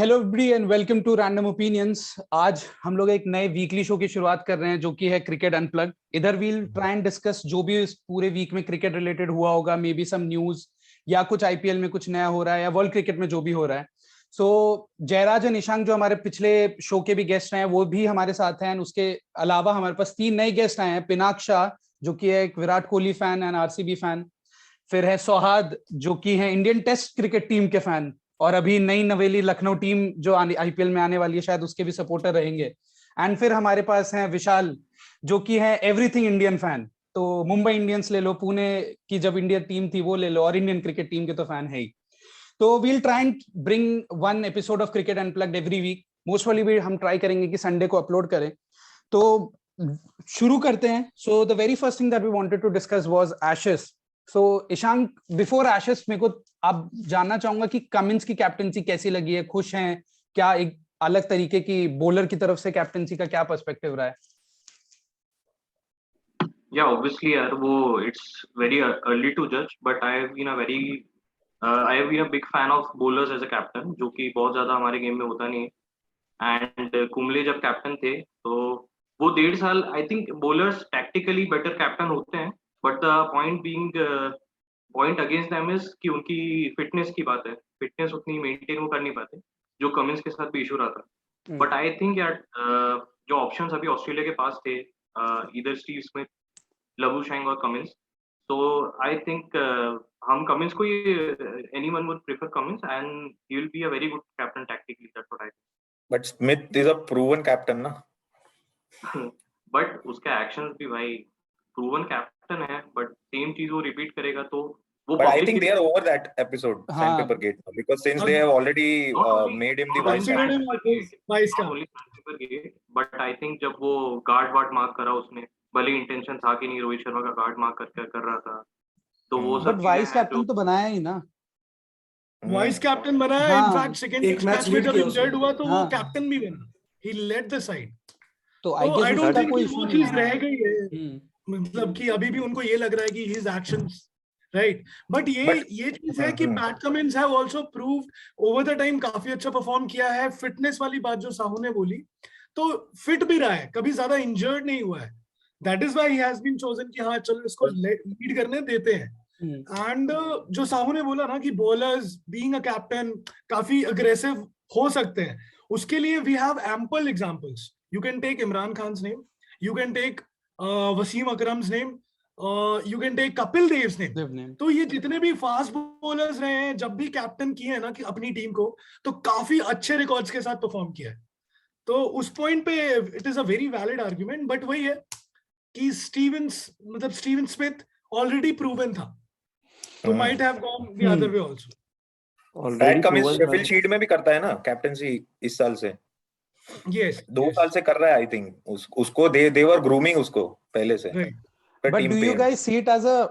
Hello everybody and welcome to random opinions. आज हम लोग एक नए वीकली शो की शुरुआत कर रहे हैं जो कि है क्रिकेट अनप्लग। इधर वील ट्राई एंड डिस्कस जो भी इस पूरे वीक में क्रिकेट रिलेटेड हुआ होगा, मे बी सम न्यूज या कुछ आईपीएल में कुछ नया हो रहा है या वर्ल्ड क्रिकेट में जो भी हो रहा है। सो जयराज और निशांक जो हमारे पिछले शो के भी गेस्ट हैं वो भी हमारे साथ हैं। उसके अलावा हमारे पास 3 नए गेस्ट आए हैं। पिनाक शाह जो कि है एक Virat Kohli fan and RCB fan, फिर है सौहार्द जो कि है इंडियन टेस्ट क्रिकेट टीम के फैन और अभी नई नवेली लखनऊ टीम जो आईपीएल में आने वाली है शायद उसके भी सपोर्टर रहेंगे। एंड फिर हमारे पास है विशाल जो कि है एवरीथिंग इंडियन फैन। तो मुंबई इंडियंस ले लो, पुणे की जब इंडियन टीम थी वो ले लो, और इंडियन क्रिकेट टीम के तो फैन है ही। तो we'll try and bring one episode of cricket unplugged every week. Most वाली भी हम ट्राई करेंगे कि संडे को अपलोड करें। तो शुरू करते हैं। So the very first thing that we wanted to discuss was Ashes. So Ishank, before Ashes मेरे को आप जानना चाहूंगा कि कमिंस की कैप्टनसी कैसी लगी है, खुश हैं क्या? एक अलग तरीके की बॉलर की तरफ से कैप्टनसी का क्या पर्सपेक्टिव रहा है? Yeah, obviously, यार वो it's very early to judge, but I have been a big fan of bowlers as a captain, जो कि बहुत ज्यादा हमारे गेम में होता नहीं है। एंड कुंबले जब कैप्टन थे तो वो 1.5 साल I think bowlers tactically better captain होते हैं, but the point against them is कि उनकी फिटनेस की बात है। फिटनेस उतनी मेंटेन वो कर नहीं पाते, जो कमिंस के साथ भी इशू रहा था। बट आई थिंक यार जो ऑप्शंस अभी ऑस्ट्रेलिया के पास थे, इधर Steve Smith, Labuschagne or Cummins. So I think हम Cummins को anyone would prefer Cummins and he will be a very good captain tactically. That's what I think. But Smith is a proven captain ना? But उसका actions भी भाई proven captain है, but same चीज वो repeat करेगा तो वो. But I think they are over that episode, Sandpaper Gate, because since they have already made him the vice captain. But I think जब वो guard वार्ड मार्क करा उसने, भले इंटेंशन था कि नहीं रोहित शर्मा का गार्ड मार्क कर रहा था, तो वो सब वाइस कैप्टन तो बनाया ही ना। वाइस कैप्टन बनाया। इनफैक्ट सेकंड मैच में जब इंजर्ड हुआ तो वो कैप्टन भी बना। ही लेड द साइड। तो आई डोंट थिंक वो चीज रह गई है, मतलब कि अभी भी उनको ये लग रहा है कि हिज एक्शंस राइट। बट ये चीज है कि PAT Cummins have also proved over the time काफी अच्छा परफॉर्म किया है। फिटनेस वाली बात जो साहू ने बोली, तो फिट भी रहा है, कभी ज्यादा इंजर्ड नहीं हुआ है। That is why he has been chosen कि हाँ चलो इसको लीड करने देते हैं। एंड जो साहू ने बोला ना कि बॉलर्स बीइंग अ कैप्टन काफी अग्रेसिव हो सकते हैं, उसके लिए we have ample examples. You can take Imran Khan name, you can take Wasim Akram's name, you can take Kapil Dev's name. तो ये जितने भी फास्ट बॉलर्स रहे हैं, जब भी कैप्टन किए हैं ना कि अपनी टीम को, तो काफी अच्छे रिकॉर्ड्स के साथ परफॉर्म किया है। तो उस पॉइंट पे it is a very valid argument. But वही है कि स्टीवन स्मिथ ऑलरेडी प्रूवन था, तो might have gone the other way also. PAT Cummins Sheffield shield में भी करता है ना कैप्टनसी इस साल से। यस, 2 साल से कर रहा है आई थिंक। उसको दे वर ग्रूमिंग उसको पहले से। But do you guys see it as a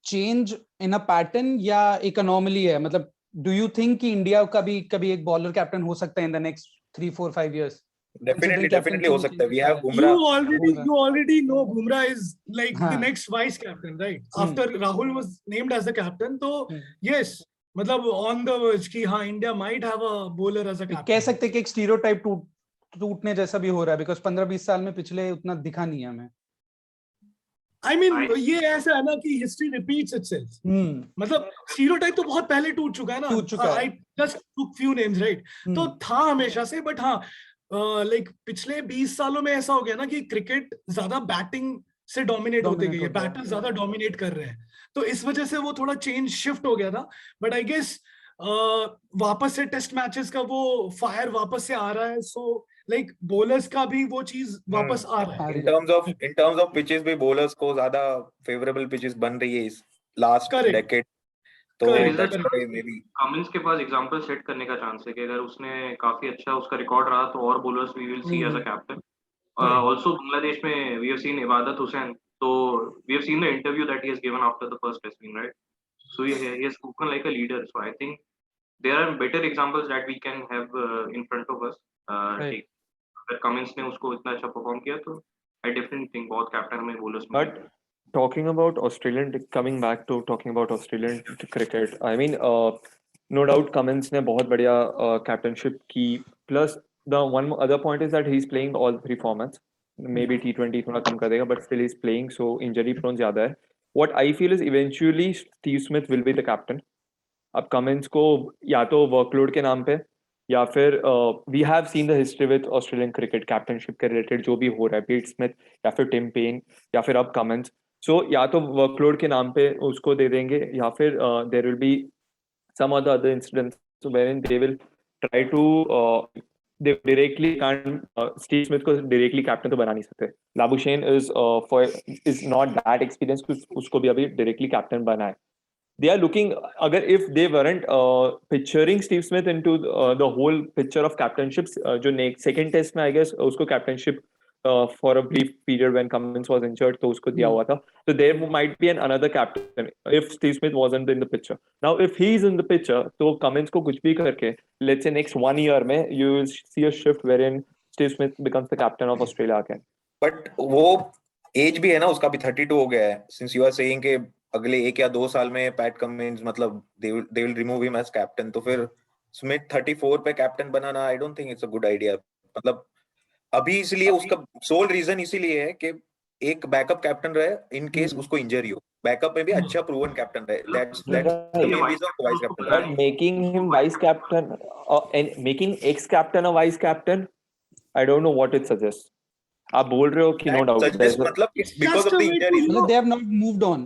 change in a pattern या एक एनोमली है? मतलब डू यू थिंक कि इंडिया का भी कभी एक बॉलर कैप्टन हो सकता है in the next 3-4-5 years? Definitely हो सकता है। We have Bumrah. You already know Bumrah is like the next vice captain, right? After Rahul was named as the captain, तो yes, मतलब on the verge कि हाँ India might have a bowler as a captain. कह सकते कि एक stereotype टूटने जैसा भी हो रहा है, बिकॉज 15-20 साल में पिछले उतना दिखा नहीं है हमें। I mean, ये ऐसा है ना कि history repeats itself. मतलब stereotype तो बहुत पहले टूट चुका है ना। टूट चुका है। I just took few names, right? तो था हमेशा से, बट हाँ लाइक पिछले 20 सालों में ऐसा हो गया ना कि क्रिकेट ज्यादा बैटिंग से डोमिनेट होते गई है, बैटर्स ज्यादा डोमिनेट कर रहे हैं, तो इस वजह से वो थोड़ा चेंज शिफ्ट हो गया था। बट आई गेस वापस से टेस्ट मैचेस का वो फायर वापस से आ रहा है। सो लाइक बॉलर्स का भी वो चीज वापस आ रहा है। इन टर्म्स ऑफ पिचेस भी बॉलर्स को ज्यादा फेवरेबल पिचेस बन रही है इस लास्ट डेकेड। तो कमिंस के पास एग्जांपल सेट करने का चांस है कि अगर उसने काफी अच्छा उसका रिकॉर्ड रहा तो और bowlers we will see as a captain. Also Bangladesh में we have seen Ibadat Hossain, तो we have seen the interview that he has given after the first test win, right? So he has spoken like a leader. So I think there are better examples that we can have in front of us. अगर Cummins ने उसको इतना अच्छा perform किया तो I definitely think बहुत captain में bowlers में। But talking about Australian, coming back to talking about Australian cricket, I mean, no doubt Cummins ने बहुत बढ़िया कैप्टनशिप की, plus the one other point is that he is playing all 3 formats, maybe T20 थोड़ा कम कर देगा but still is playing, so injury prone ज्यादा है. What I feel is eventually Steve Smith will be the captain. अब Cummins को या तो वर्कलोड के नाम पे या फिर we have seen the history with Australian cricket captainship के रिलेटेड जो भी हो रहा है, पीट स्मिथ या फिर टिम पेन या फिर अब कमिंस, सो या तो वर्कलोड के नाम पे उसको दे देंगे या फिर there will be some other incidents wherein they will try to they directly can't Steve Smith को directly captain तो बना नहीं सकते. Labuschagne is not that experienced उसको भी अभी directly captain बना है. They are looking, अगर if they weren't picturing Steve Smith into the whole picture of captainships, जो second test में I guess उसको captainship for a brief period when Cummins was injured तो उसको दिया हुआ था. So there might be another captain if Steve Smith wasn't in the picture. Now if he is in the picture तो Cummins को कुछ भी करके let's say next 1 year में you will see a shift wherein Steve Smith becomes the captain of Australia again. But वो age भी है ना उसका, भी 32 हो गया है. Since you are saying कि अगले 1 या 2 साल में पैट कमिंस मतलब they will remove him as captain, तो फिर स्मिथ 34 पे captain banana I don't think it's a good idea. मतलब अभी इसलिए उसका सोल रीजन इसीलिए है कि एक बैकअप कैप्टन रहे इन केस उसको इंजरी हो. बैकअप में भी अच्छा प्रूवन कैप्टन रहे. That's the main reason for vice captain. But making him vice captain and making ex captain a vice captain, I don't know what it suggests. आप बोल रहे हो कि no doubt मतलब it's because of the injury. They have not moved on.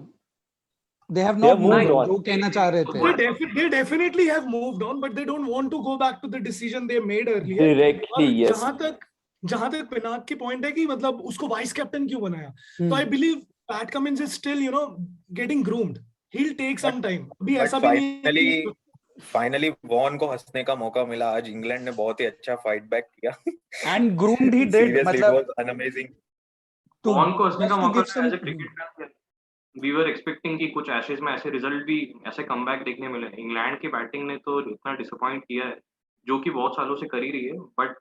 They have not moved on. जो कहना चाह रहे थे. They definitely have moved on, but they don't want to go back to the decision they made earlier. Directly, yes. जहां तक पिनाक की point है कि मतलब उसको वाइस कैप्टन क्यों बनाया, तो I believe Pat Cummins is still getting groomed. He will take some time. अभी ऐसा भी नहीं. फाइनली वॉन को हंसने का मौका मिला. आज इंग्लैंड ने बहुत ही अच्छा फाइट बैक किया एंड ग्रूम्ड ही डिड. मतलब an amazing. वॉन को हंसने का मौका as a cricketer we were expecting कि कुछ एशेज में ऐसे रिजल्ट भी ऐसे कमबैक देखने मिले. इंग्लैंड की बैटिंग ने तो इतना डिसअपॉइंट किया है जो कि बहुत सालों से कर ही रही है, बट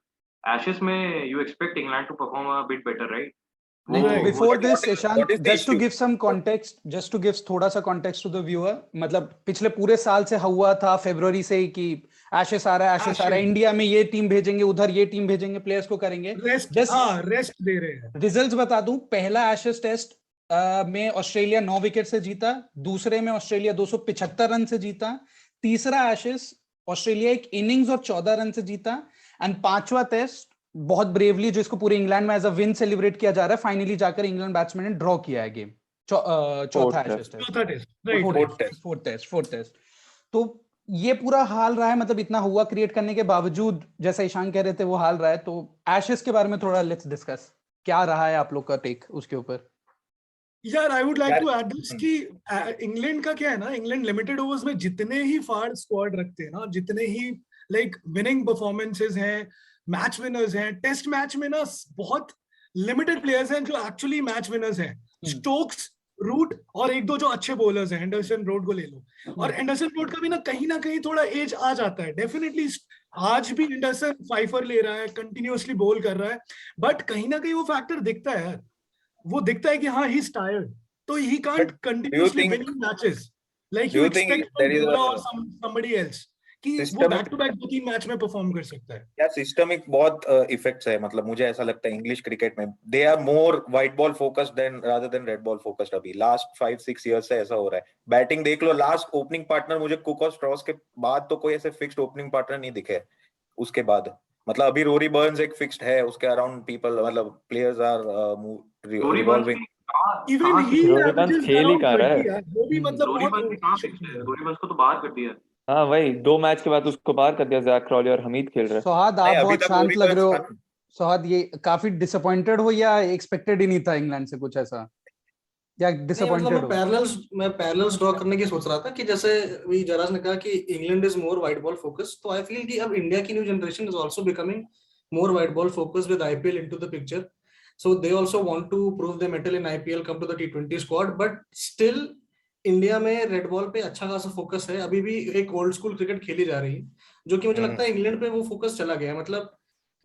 Ashes में you expect England to perform a bit better, right? Before this, Ishant, just to give some context, just to give थोड़ा सा context to the viewer, मतलब पिछले पूरे साल से हुआ था फरवरी से कि Ashes आ रहा है, इंडिया में ये टीम भेजेंगे, उधर ये टीम भेजेंगे, प्लेयर्स को करेंगे. रेस्ट दे रहे हैं. रिजल्ट्स बता दूं. पहला Ashes टेस्ट में ऑस्ट्रेलिया 9 विकेट से जीता. दूसरे में ऑस्ट्रेलिया 275 रन से जीता. तीसरा Ashes ऑस्ट्रेलिया एक इनिंग्स और 14 रन से जीता. एंड 5वां टेस्ट बहुत ब्रेवली जो इसको पूरे इंग्लैंड में एज अ विन सेलिब्रेट किया जा रहा है, फाइनली जाकर इंग्लैंड बैट्समैन ने ड्रॉ किया है गेम. चौथा टेस्ट. तो ये पूरा हाल रहा है. मतलब इतना हुआ क्रिएट करने के बावजूद, जैसा ईशान कह रहे थे, वो हाल रहा है. तो एशेस के बारे में थोड़ा लेट्स डिस्कस. क्या रहा है आप लोग का टेक उसके ऊपर? यार I would like to add this कि इंग्लैंड का क्या है ना, इंग्लैंड लिमिटेड ओवर्स में जितने ही फाड़ स्क्वाड रखते हैं ना, जितने ही लाइक विनिंग परफॉर्मेंसेस हैं, मैच विनर्स हैं, टेस्ट मैच में ना बहुत लिमिटेड प्लेयर्स हैं जो एक्चुअली मैच विनर्स हैं. स्टोक्स, रूट और एक दो जो अच्छे बॉलर्स हैं. एंडरसन रोड को ले लो. और एंडरसन रोड का भी ना कहीं थोड़ा एज आ जाता है डेफिनेटली. आज भी एंडरसन फाइफर ले रहा है, कंटिन्यूअसली बॉल कर रहा है, बट कहीं ना कहीं वो फैक्टर दिखता है यार. वो दिखता है कि हाँ ही इज टायर्ड, तो he can't continuously winning matches like you expect और somebody else कि वो बैक टू बैक 2-3 मैच में परफॉर्म कर सकता है. यार सिस्टमिक बहुत इफेक्ट्स है. मतलब मुझे ऐसा लगता है इंग्लिश क्रिकेट में they are more white ball focused than rather than red ball focused. अभी लास्ट 5-6 इयर्स से ऐसा हो रहा है. बैटिंग देख लो, लास्ट ओपनिंग पार्टनर मुझे कुक और स्ट्रॉस के बाद तो कोई ऐसे फिक्स्ड ओपनिंग पार्टनर नहीं दिखे. उसके बाद मतलब अभी रोरी बर्न्स एक फिक्स्ड है, उसके अराउंड पीपल मतलब players are revolving. Even he खेल ही कर रहा है. वो भी मतलब रोरी बर्न्स को तो बाहर कर दिया. हाँ वही 2 मैच के बाद उसको बाहर कर दिया. जैक क्रॉली और हमीद खेल रहे हैं. सोहाद आप बहुत शांत लग रहे हो. सोहाद ये काफी डिसअपॉइंटेड हो या एक्सपेक्टेड ही नहीं था इंग्लैंड से कुछ ऐसा, या डिसअपॉइंटेड हो? मैं पैरेलल्स ड्रॉ करने की सोच रहा था कि जैसे भी जराज ने कहा कि England is more wide ball focused, तो आई फील कि अब इंडिया की new generation is also becoming more wide ball focused with IPL into the picture. So they also want to prove their mettle in IPL, come to the T20 squad, but still India में red ball पे अच्छा खासा focus है. अभी भी एक old school cricket खेली जा रही है, जो कि मुझे लगता है इंग्लैंड पे वो फोकस चला गया है. मतलब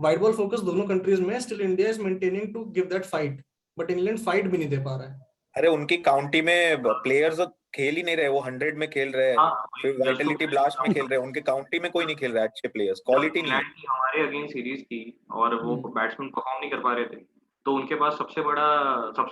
वाइड बॉल फोकस दोनों कंट्रीज में, still India is maintaining to give that fight, but England fight भी नहीं दे पा रहा है. अरे उनकी काउंटी में प्लेयर्स खेल ही नहीं रहे, वो 100 में खेल रहे हैं, फिर वाइटलिटी ब्लास्ट में खेल रहे हैं, उनके काउंटी में कोई नहीं खेल रहा है अच्छे प्लेयर्स, क्वालिटी नहीं है। इंग्लैंड की हमारे अगेंस्ट सीरीज थी और वो बैट्समैन परफॉर्म नहीं कर पा रहे थे, तो उनके पास सबसे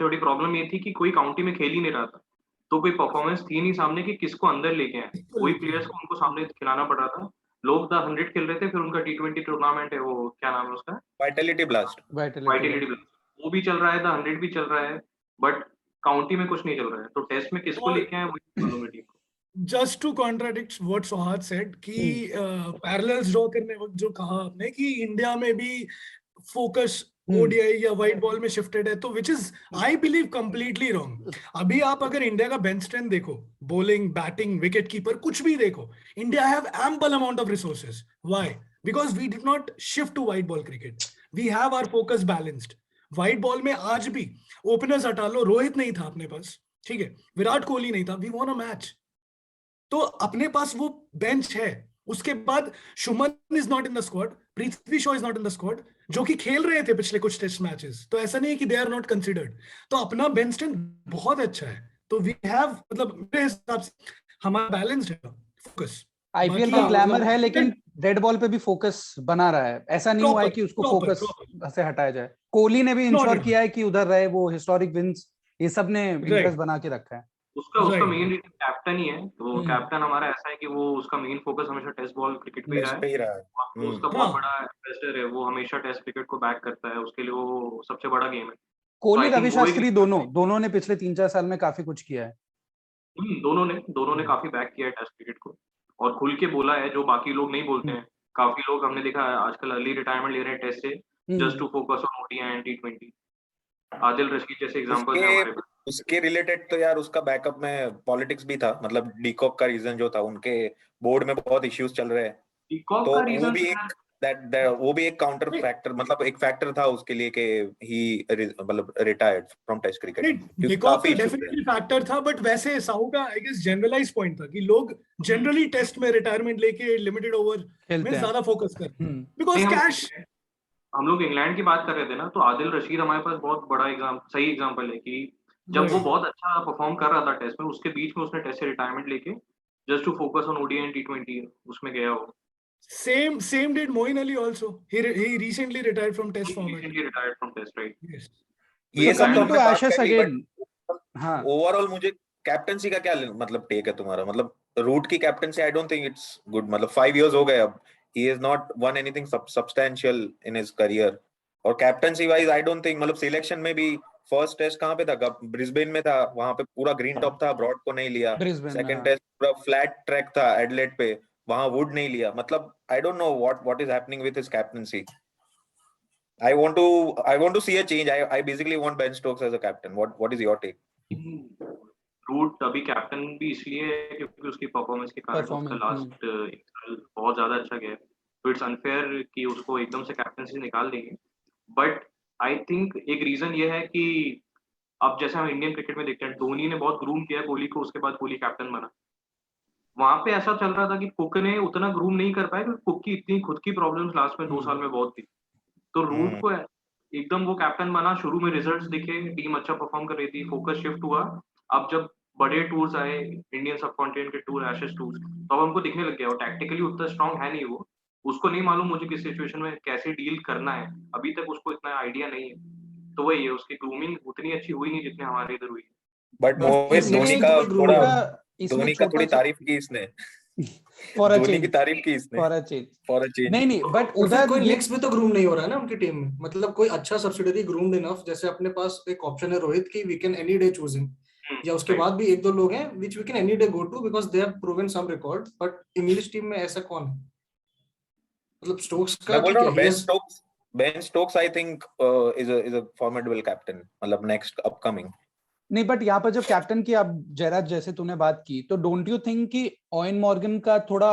बड़ी प्रॉब्लम ये थी कि कोई काउंटी में खेल ही नहीं रहा था, तो कोई परफॉर्मेंस थी नहीं सामने कि किसको अंदर लेके आए, कोई प्लेयर्स को उनको सामने खिलाना पड़ रहा था। लोग द 100 खेल रहे थे, फिर उनका T20 टूर्नामेंट है, वो क्या नाम है उसका, वाइटलिटी ब्लास्ट, वाइटलिटी ब्लास्ट, वो भी चल रहा है, द 100 भी चल रहा है, बट काउंटी में कुछ नहीं चल रहा है, तो टेस्ट में किसको लेके आए वही मालूम है टीम को। Just to contradict what Sohad said कि parallels draw करने वक्त जो कहा आपने कि इंडिया में भी फोकस ODI या व्हाइट बॉल में शिफ्टेड है, तो which is I believe completely wrong. अभी आप अगर इंडिया का बेंच स्ट्रेंथ देखो, बॉलिंग, बैटिंग, विकेट कीपर, कुछ भी देखो, India have ample amount of resources. Why? Because we did not shift to white ball cricket. We have our focus balanced. White ball में आज भी ओपनर्स हटा लो, रोहित नहीं था अपने पास, ठीक है, विराट कोहली नहीं था, वी वॉन अ मैच, तो अपने पास वो बेंच है। उसके बाद शुमन is not in the squad, Prithvi Shaw is not in the squad, जो कि खेल रहे थे पिछले कुछ टेस्ट मैचेस, तो ऐसा नहीं है कि दे आर नॉट कंसीडर्ड, तो अपना बेंच स्ट्रेंथ बहुत अच्छा है, तो वी हैव, मतलब मेरे हिसाब से हमारा बैलेंस्ड है फोकस। आईपीएल में ग्लैमर है, लेकिन रेड बॉल पे भी फोकस बना रहा है, ऐसा नहीं हुआ है कि उसको फोकस से हटाया जाए। कोहली ने भी इंश्योर किया है कि उधर रहे, वो हिस्टोरिक विंस ये सब ने इंटरेस्ट बना के रखा है। उसका मेन रीजन कैप्टन ही है, तो कैप्टन हमारा ऐसा है कि वो उसका मेन फोकस हमेशा टेस्ट बॉल क्रिकेट पे ही रहा है, तो उसका बहुत बड़ा इन्वेस्टर है, वो हमेशा टेस्ट क्रिकेट को बैक करता है, उसके लिए वो सबसे बड़ा गेम है। कोहली, रवि शास्त्री दोनों ने पिछले 3-4 साल में काफी कुछ किया है। दोनों ने काफी बैक किया है टेस्ट क्रिकेट को, और खुल के बोला है जो बाकी लोग नहीं बोलते हैं। काफी लोग हमने देखा है आजकल अर्ली रिटायरमेंट ले रहे हैं टेस्ट से, just to focus on ODI and T20। Adil Rashid जैसे एग्जांपल है हमारे पास। उसके रिलेटेड तो यार उसका बैकअप में पॉलिटिक्स भी था, मतलब डीकॉक का रीजन जो था, उनके बोर्ड में बहुत इश्यूज चल रहे हैं, तो वो भी एक काउंटर फैक्टर, मतलब एक फैक्टर था उसके लिए कि ही मतलब retired from test cricket. De Kock का डेफिनेटली फैक्टर था, बट वैसे साहू का आई गेस जनरलाइज पॉइंट था कि लोग जनरली टेस्ट में रिटायरमेंट लेके लिमिटेड ओवर में ज्यादा फोकस करते हैं, बिकॉज़ कैश। हम लोग इंग्लैंड की बात कर रहे थे ना, तो आदिल रशीद हमारे पास बहुत बड़ा सही एग्जांपल है कि जब वो बहुत अच्छा परफॉर्म कर रहा था टेस्ट में, उसके बीच में उसने टेस्ट से रिटायरमेंट लेके just to focus on ODI and T20 उसमें गया वो। Same did Moeen Ali also. He recently retired from Test format. Recently retired from Test, right? Yes. ये सब तो हमने बात करी, अगेन हाँ, ओवरऑल मुझे कैप्टनसी का क्या मतलब टेक है तुम्हारा? मतलब रूट की captaincy I don't think it's good, मतलब 5 इयर्स हो गए अब, he has not won anything substantial in his career, और captaincy wise I don't think, मतलब सिलेक्शन में भी फर्स्ट टेस्ट कहाँ पे था? ब्रिस्बेन में था, वहां पे पूरा ग्रीन टॉप था, ब्रॉड को नहीं लिया। सेकंड टेस्ट पूरा फ्लैट ट्रैक था एडलेड पे, वहां वुड नहीं लिया। मतलब I don't no what is happening with his captaincy. I want to see a change. I basically want Ben Stokes as a captain. What is your take? Root अभी captain भी इसलिए है क्योंकि उसकी परफॉर्मेंस के कारण उसका लास्ट एक साल बहुत ज्यादा अच्छा गया, तो इट्स अनफेयर कि उसको एकदम से कैप्टनसी निकाल देंगे। बट आई थिंक एक रीजन ये है कि अब जैसे हम इंडियन क्रिकेट में देखते हैं, धोनी ने बहुत ग्रूम किया कोहली को, उसके बाद कोहली कैप्टन बना। वहां पे ऐसा चल रहा था कि कुक ने उतना ग्रूम नहीं कर पाया क्योंकि कुक की इतनी खुद की प्रॉब्लम्स लास्ट में 2 साल में बहुत थी, तो रूट को एकदम वो कैप्टन बना, शुरू में रिजल्ट्स दिखे, टीम अच्छा परफॉर्म कर रही थी, फोकस शिफ्ट हुआ। अब जब बड़े टूर्स आए, इंडियन सब कॉन्टिनेंट के टूर, एशेज टूर, तो अब हमको दिखने लग गया, और टैक्टिकली उतना स्ट्रांग है नहीं वो, उसको नहीं मालूम मुझे किस सिचुएशन में कैसे डील करना है, अभी तक उसको इतना आइडिया नहीं है, तो वही है, उसकी ग्रूमिंग उतनी अच्छी हुई नहीं जितनी हमारे इधर हुई। बट मोहित, धोनी का थोड़ी तारीफ की इसने, धोनी की तारीफ की इसने फॉर अ चेंज। नहीं बट उधर कोई नेक्स्ट में तो ग्रूम नहीं हो रहा है ना उनकी टीम में, मतलब कोई अच्छा सब्सिडियरी ग्रूम्ड इनफ, जैसे अपने पास एक ऑप्शन है रोहित की, we can any day choose him, या उसके बाद भी 1-2 लोग हैं which we can any day go to because they have proven some record, but English team में ऐसा कौन है? मतलब स्टोक्स का Ben Stokes I think is a formidable captain, मतलब नेक्स्ट अपकमिंग। नहीं बट यहाँ पर जब कैप्टन की आप जयराज जैसे तूने बात की, तो डोंट यू थिंक कि ओवेन मॉर्गन का थोड़ा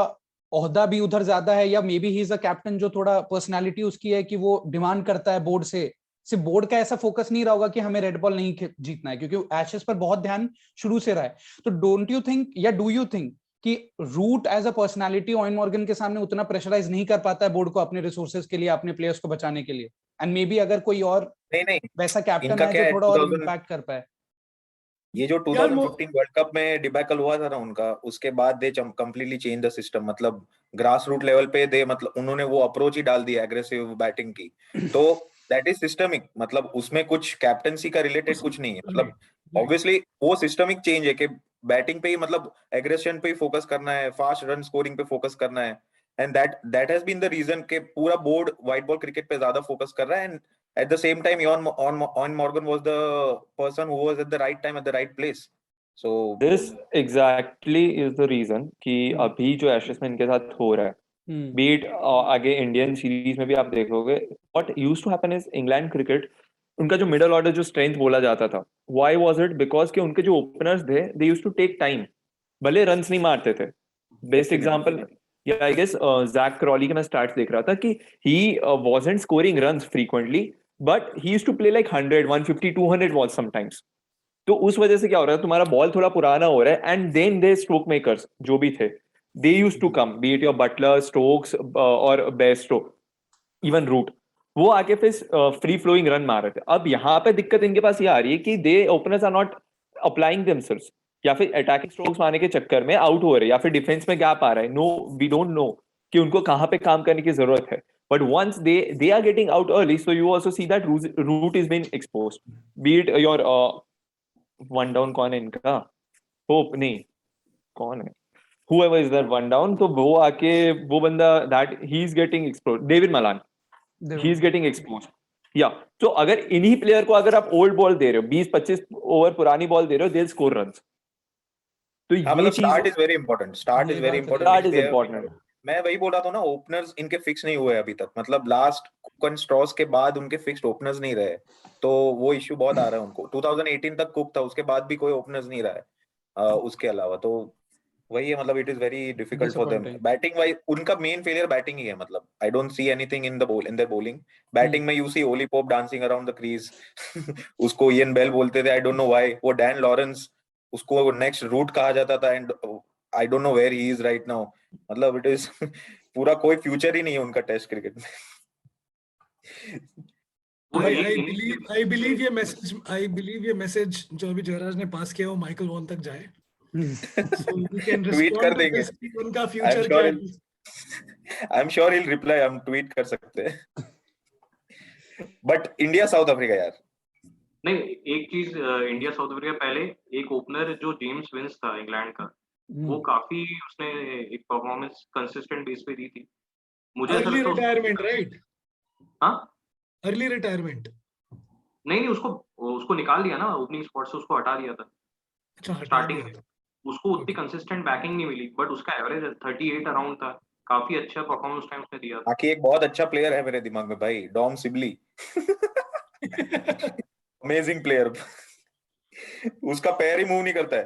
ओहदा भी उधर ज्यादा है, या may be he is a captain जो थोड़ा पर्सनालिटी उसकी है कि वो डिमांड करता है बोर्ड से, सिर्फ बोर्ड का ऐसा फोकस नहीं रहा होगा कि हमें रेड बॉल नहीं जीतना है, क्योंकि एशेज पर बहुत ध्यान शुरू से रहा है, तो डोंट यू थिंक या डू यू थिंक कि Root as a personality Eoin Morgan के सामने उतना प्रेशराइज नहीं कर पाता है बोर्ड को अपने रिसोर्सेज के लिए, अपने प्लेयर्स को बचाने के लिए, एंड मे बी अगर कोई और नहीं वैसा कैप्टन है जो थोड़ा और इम्पैक्ट कर पाए? ये जो 2015 वर्ल्ड कप में डिबैकल हुआ था ना उनका, उसके बाद दे कंप्लीटली चेंज द सिस्टम। मतलब ग्रास रूट लेवल पे दे मतलब उन्होंने वो अप्रोच ही डाल दिया एग्रेसिव बैटिंग की। तो दैट इज सिस्टमिक, मतलब उसमें कुछ कैप्टनसी का रिलेटेड कुछ नहीं है। मतलब ऑब्वियसली वो सिस्टमिक चेंज है कि बैटिंग पे ही मतलब एग्रेशन पे ही फोकस करना है, फास्ट रन स्कोरिंग पे फोकस करना है। And that has been the reason के पूरा बोर्ड व्हाइट बॉल क्रिकेट पे ज्यादा फोकस कर रहा है। And at the same time, Eoin Morgan was the person who was at the right time at the right place. So this exactly is the reason कि अभी जो ashes में इनके साथ हो रहा है, बीट आगे इंडियन सीरीज में भी आप देखोगे, what used to happen is England cricket, उनका जो मिडल ऑर्डर जो स्ट्रेंथ बोला जाता था, why was it? Because कि उनके जो ओपनर्स थे, they used to take time, भले रन्स नहीं मारते थे। बेस्ट एग्जांपल या आई गेस जैक क्रॉली के मैं स्टार्ट्स देख रहा था कि he wasn't scoring runs frequently, but he used to play like 100, 150, 200 balls sometimes. तो उस वजह से क्या हो रहा है, तुम्हारा बॉल थोड़ा पुराना हो रहा है, and then they stroke makers जो भी थे, they used to come, be it your Buttler, Stokes और बेस्टो, इवन रूट, वो आके फिर फ्री फ्लोइंग रन मार रहे थे। अब यहाँ पे दिक्कत इनके पास ये आ रही है कि they openers are not applying themselves, या फिर अटैकिंग स्ट्रोक्स मारने के चक्कर में आउट हो रहे हैं, या फिर डिफेंस में गैप आ रहा है। नो, वी डोंट नो कि उनको कहाँ पे काम करने की जरूरत है। But once they are getting out early, so you also see that route is being exposed. Be it your one down कौन है इनका, होप नहीं कौन है, whoever is that one down, तो वो आके वो बंदा that he is getting exposed, David Malan, he is getting exposed. या तो अगर इन्हीं प्लेयर को अगर आप ओल्ड बॉल दे रहे हो, 20-25 ओवर पुरानी बॉल दे रहे हो, they'll score runs. तो ये start is very important, start is very important. मैं वही बोल रहा था ना, ओपनर्स इनके फिक्स नहीं हुए अभी तक। मतलब लास्ट कुक स्ट्रॉस के बाद उनके फिक्स्ड ओपनर्स नहीं रहे, तो वो इश्यू बहुत आ रहा है उनको। 2018 तक कुक था, उसके बाद भी कोई ओपनर्स नहीं रहा है उसके अलावा। तो वही है, मतलब it is very difficult for them batting wise. उनका मेन फेलियर बैटिंग ही है। मतलब I don't see anything in their bowling. Batting में you see Ollie Pope dancing around the crease, उसको इयन बेल बोलते थे, आई डोंट नो व्हाई। वो Dan Lawrence, उसको नेक्स्ट रूट कहा जाता था, and I don't know where he is right now. मतलब इट इज पूरा कोई फ्यूचर ही नहीं है उनका टेस्ट क्रिकेट में। I believe ये मैसेज जो अभी जयराज ने पास किया वो माइकल वॉन तक जाए। So we can ट्वीट कर देंगे उनका फ्यूचर क्या है। I am sure he'll reply, हम ट्वीट कर सकते हैं। बट इंडिया साउथ अफ्रीका यार, नहीं, एक चीज, इंडिया साउथ अफ्रीका पहले एक ओपनर जो जेम्स विंस था इंग्लैंड का, वो काफी उसने एक परफॉर्मेंस कंसिस्टेंट बेस पे दी थी। मुझे अर्ली रिटायरमेंट, राइट? हाँ, अर्ली रिटायरमेंट नहीं, उसको निकाल दिया ना ओपनिंग स्पॉट से, उसको हटा दिया था। अच्छा, स्टार्टिंग में उसको उतनी कंसिस्टेंट बैकिंग नहीं मिली, बट उसका एवरेज 38 अराउंड था। काफी अच्छा परफॉर्मेंस टाइम उसने दिया था। बाकी एक बहुत अच्छा प्लेयर है मेरे दिमाग में भाई, डॉम सिबली। Amazing player. उसका पैर ही मूव नहीं करता है।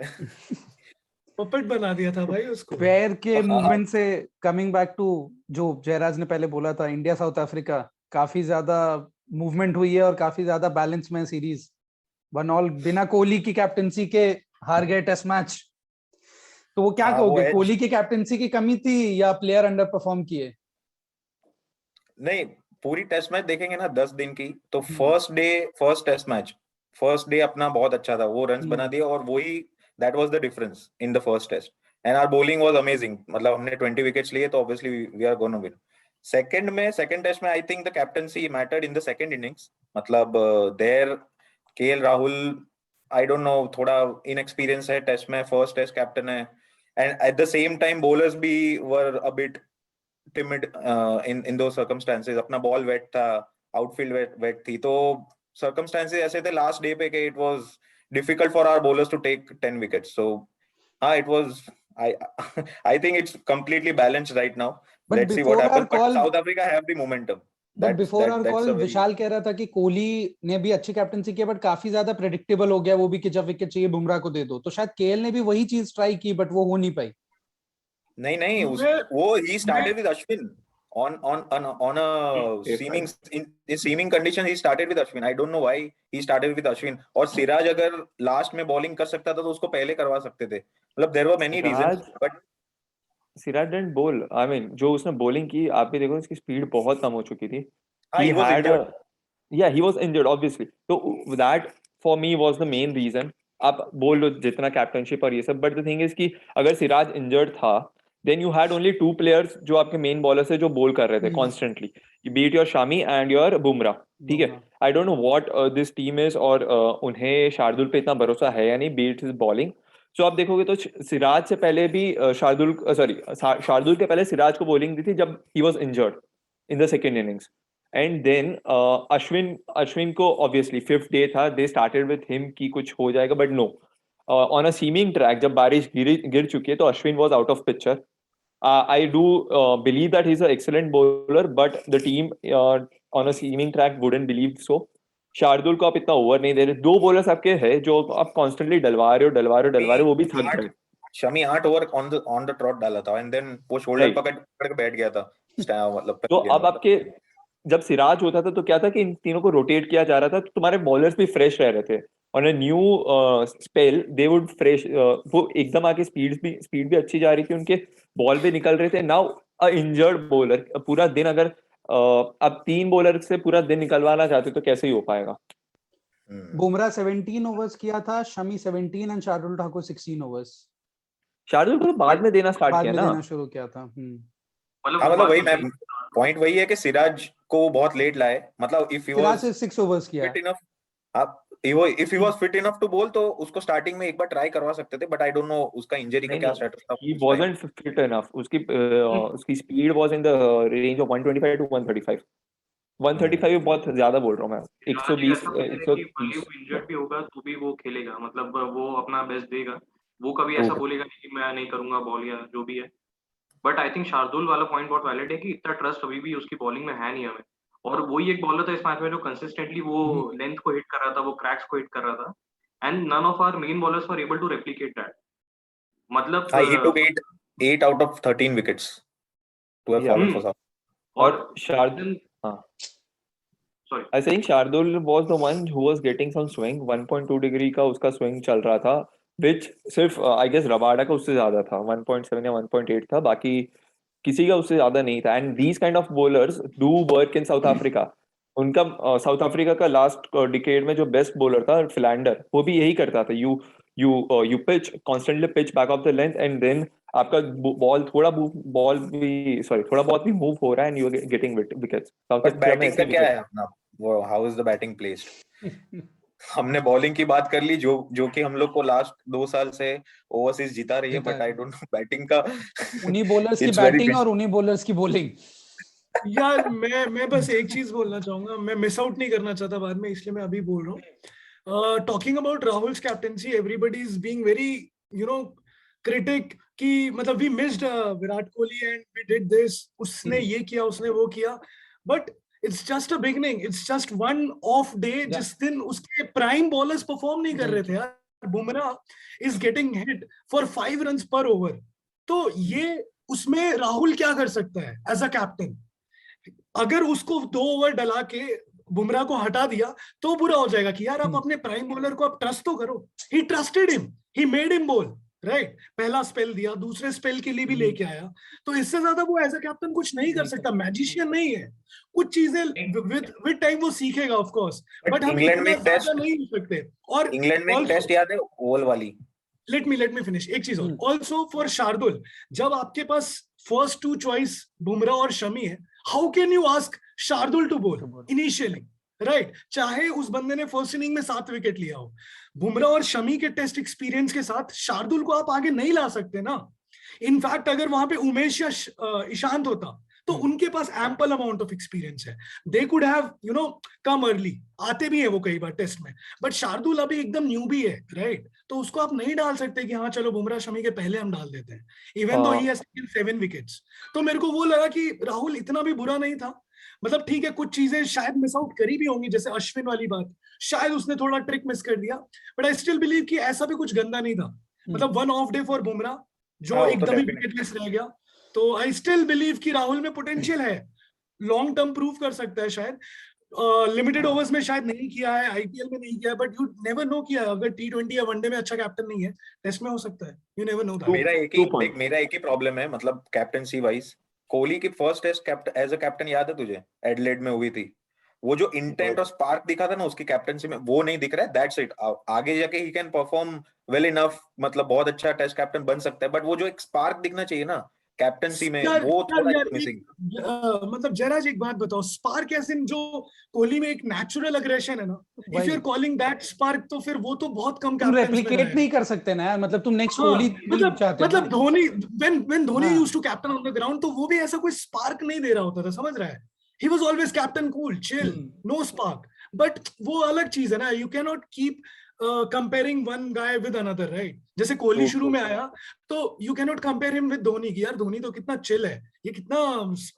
पपेट बना दिया था भाई उसको। पैर के मूवमेंट से कमिंग बैक टू जो जयराज ने पहले बोला था, इंडिया साउथ अफ्रीका काफी ज्यादा मूवमेंट हुई है और काफी ज्यादा बैलेंस में सीरीज 1-1 बिना कोहली की कैप्टनसी के हार गए टेस्ट मैच। तो वो क्या कहोगे, कोहली की कैप्टनसी की कमी थी या प्लेयर अंडर परफॉर्म किए? नहीं, पूरी टेस्ट मैच देखेंगे ना 10 दिन की, तो first test match first day अपना बहुत अच्छा था, वो रन्स बना दिया, और वही that was the difference in the first test. And our bowling was amazing, मतलब हमने 20 विकेट्स लिए, तो obviously we are gonna win. Second test में I think the captaincy mattered in the second innings. मतलब there KL Rahul, I don't know, थोड़ा inexperience है test में, first test captain है। And at the same time bowlers भी were a bit timid in those circumstances. अपना ball wait था, outfield wait थी, तो circumstances ऐसे थे लास्ट डे पे कि it was difficult for our bowlers to take 10 wickets. So it was, I think it's completely balanced right now. But let's see what happens. But South Africa have the momentum. But before our call Vishal कह रहा था कि कोहली ने भी अच्छी captaincy की, but काफी ज्यादा प्रेडिक्टेबल हो गया वो भी कि जब विकेट चाहिए बुमराह को दे दो। तो शायद केएल ने भी वही चीज ट्राई की, बट वो हो नहीं पाई। नहीं, वो he started with Ashwin on a seeming condition. He started with Ashwin. I don't know why he started with Ashwin. और सिराज अगर लास्ट में बॉलिंग कर सकता था तो उसको पहले करवा सकते थे। मतलब there were many reasons, but Siraj didn't bowl. I mean, जो उसने बॉलिंग की, आप भी देखो उसकी स्पीड बहुत कम हो चुकी थी। He was injured. Yeah, he was injured obviously. So that for me was the main reason आप बोल लो जितना कैप्टनशिप और ये सब, बट द थिंग इज कि अगर सिराज इंजर्ड था then you had only 2 players जो आपके मेन बॉलर्स है जो बोल कर रहे थे constantly, beat your Shami and your Bumrah, ठीक है. I don't know what this team is, और उन्हें शार्दुल पे इतना भरोसा है या नहीं, बीट हिज बॉलिंग. सो आप देखोगे तो सिराज से पहले भी शार्दुल के पहले सिराज को बॉलिंग दी थी जब he was injured in the second innings. And then Ashwin को ऑब्वियसली 5th डे था, दे स्टार्टेड विद हिम कि कुछ हो जाएगा, but no, on a seaming track जब बारिश गिर चुकी है तो Ashwin was out of picture. I do believe that he's an excellent bowler, but the team on a seaming track wouldn't believe so. Shardul को आप इतना ओवर नहीं दे रहे. 2 बॉलर्स आपके हैं जो आप कॉन्स्टेंटली डलवा रहे हो, वो भी थक गए. Shami 8 over on the trout डाला था एंड देन वो शोल्डर पकड़ के बैठ गया था. मतलब तो अब आपके जब सिराज होता था तो क्या था कि इन तीनों को रोटेट किया जा रहा था, तो तुम्हारे बॉलर्स भी फ्रेश रह रहे थे. On a new spell they would fresh, वो एकदम आके स्पीड भी अच्छी जा रही थी, उनके बॉल भी निकल रहे थे. नाउ अ इंजर्ड बॉलर पूरा दिन, अगर अब 3 बॉलर से पूरा दिन निकलवाना चाहते तो कैसे ही हो पाएगा. बुमराह 17 ओवर्स किया था, शमी 17 एंड शार्दुल ठाकुर 16 ओवर्स. शार्दुल को बाद में देना स्टार्ट किया ना, देना शुरू किया था. मतलब वही मैं पॉइंट वही है कि सिराज को बहुत लेट लाए. मतलब इफ ही वाज 6 ओवर्स किया फिट इनफ, आप if he was fit enough to bowl तो उसको स्टार्टिंग में एक बार ट्राई करवा सकते थे, बट आई डोंट नो उसका इंजरी का क्या स्टेटस था. He wasn't fit enough. उसकी speed was in the range of 125 to 135. 135 बहुत ज्यादा बोल रहा हूं मैं. 120 इंजर्ड भी होगा तो भी वो खेलेगा, मतलब वो अपना बेस्ट देगा. वो कभी ऐसा बोलेगा नहीं कि मैं नहीं करूंगा बॉल या जो भी है. बट आई थिंक शार्दुल वाला पॉइंट बहुत वैलिड है कि इतना ट्रस्ट अभी भी उसकी बॉलिंग में है नहीं हमें. और वही एक बॉलर था इस मैच में जो कंसिस्टेंटली वो लेंथ को हिट कर रहा था, वो क्रैक्स को हिट कर रहा था. And none of our main bowlers were able to replicate that. मतलब he took 8 out of 13 wickets to have fallen for South. और Shardul, sorry, I think Shardul was the one who was getting some swing. 1.2 degree का उसका swing चल रहा था, which सिर्फ I guess Rabada का उससे ज्यादा था. 1.7 या 1.8 था, बाकी किसी का उससे ज्यादा नहीं था. And these kind of bowlers do work in South Africa. उनका साउथ अफ्रीका का लास्ट डिकेड में जो बेस्ट बॉलर था फिलैंडर, वो भी यही करता था. You pitch constantly, pitch back of the length, and then आपका बॉल थोड़ा बहुत भी मूव हो रहा है and you are getting wickets. But batting का क्या है अपना, वो how is the batting placed? हमने बॉलिंग की बात कर ली जो कि हम लोग को लास्ट 2 साल से ओवरसीज जिता रही है, but I don't no batting का. उन्हीं बॉलर्स की बैटिंग और उन्हीं बॉलर्स की बॉलिंग. यार मैं बस एक चीज बोलना चाहूंगा, मैं मिस आउट नहीं करना चाहता बाद में, इसलिए मैं अभी बोल रहा हूँ. Talking about Rahul's captaincy, everybody is being very critic कि मतलब we missed Virat Kohli and we did this, उसने ये किया, उसने वो किया. But it's just a beginning, it's just one of day जिस दिन उसके प्राइम बॉलर्स परफॉर्म नहीं कर रहे थे यार. Bumrah is getting hit for 5 runs पर ओवर. तो ये उसमें राहुल क्या कर सकता है एज अ कैप्टन? अगर उसको 2 ओवर डला के बुमराह को हटा दिया तो बुरा हो जाएगा कि यार आप अपने प्राइम बॉलर को आप ट्रस्ट तो करो. He trusted him, he made him bowl, right. पहला स्पेल दिया, दूसरे स्पेल के लिए भी लेके आया. तो इससे ज्यादा वो एज अ कैप्टन कुछ नहीं कर सकता. मैजिशियन नहीं है. कुछ चीजें विद टाइम वो सीखेगा ऑफ कोर्स, बट हम इंग्लैंड में टेस्ट नहीं हो सकते. और इंग्लैंड में टेस्ट याद है ओवल वाली? Let me finish. एक चीज और ऑल्सो फॉर शार्दुल, जब आपके पास फर्स्ट 2 चॉइस बुमराह और शमी है, how can you ask Shardul to bowl initially, right? चाहे उस बंदे ने फर्स्ट इनिंग में 7 विकेट लिया हो, बुमराह और शमी के टेस्ट एक्सपीरियंस के साथ शार्दुल को आप आगे नहीं ला सकते ना. इनफैक्ट अगर वहां पे उमेश या ईशांत होता तो उनके पास एम्पल अमाउंट ऑफ एक्सपीरियंस है. They could have come early, आते भी है वो कई बार टेस्ट में. बट शार्दुल अभी एकदम न्यूबी है, राइट? तो उसको आप नहीं डाल सकते कि हाँ चलो बुमराह शमी के पहले हम डाल देते हैं, even though he has taken 7 wickets. तो मेरे को वो लगा कि राहुल इतना भी बुरा नहीं था. मतलब ठीक है, कुछ चीजें शायद मिस आउट करी भी होंगी, जैसे अश्विन वाली बात, शायद उसने थोड़ा ट्रिक मिस कर दिया. बट आई स्टिल बिलीव कि ऐसा भी कुछ गंदा नहीं था. मतलब 1 ऑफ डे फॉर बुमराह जो एकदम ही विकेटलेस रह गया. तो आई स्टिल बिलीव कि राहुल में पोटेंशियल है, लॉन्ग टर्म प्रूव कर सकता है. शायद लिमिटेड ओवर्स में शायद नहीं किया है, आईपीएल में नहीं किया है, बट यू नेवर नो किया. अगर T20 या वनडे में अच्छा कैप्टन नहीं है, टेस्ट में हो सकता है. You never know. मेरा एक ही प्रॉब्लम है, मतलब कैप्टनसी वाइज. कोहली की first test as a captain याद है तुझे? एडिलेड में हुई थी. वो जो इंटेंट और स्पार्क दिखा था ना उसकी कैप्टनसी में, वो नहीं दिख रहा है। That's it. आगे जाके he can perform well enough, मतलब बहुत अच्छा टेस्ट कैप्टन बन सकता है, बट वो जो एक स्पार्क दिखना चाहिए ना कैप्टनसी में, वो थोड़ा मिसिंग। मतलब जयराज एक बात बताओ, स्पार्क ऐसे जो कोहली में एक नेचुरल अग्रेशन है ना, if you are calling that spark, तो फिर वो तो बहुत कम तुम रेप्लिकेट नहीं कर सकते ना यार, मतलब तुम नेक्स्ट कोहली नहीं चाहते। मतलब Dhoni, when Dhoni used to captain on the ground, तो वो भी ऐसा कोई स्पार्क नहीं दे रहा होता था, समझ रहा है? He was always captain cool chill, no spark. But वो अलग चीज है ना, you can not keep comparing one guy with another, right? जैसे कोहली शुरू में आया तो you can not compare him with Dhoni की, यार धोनी तो कितना चिल है, ये कितना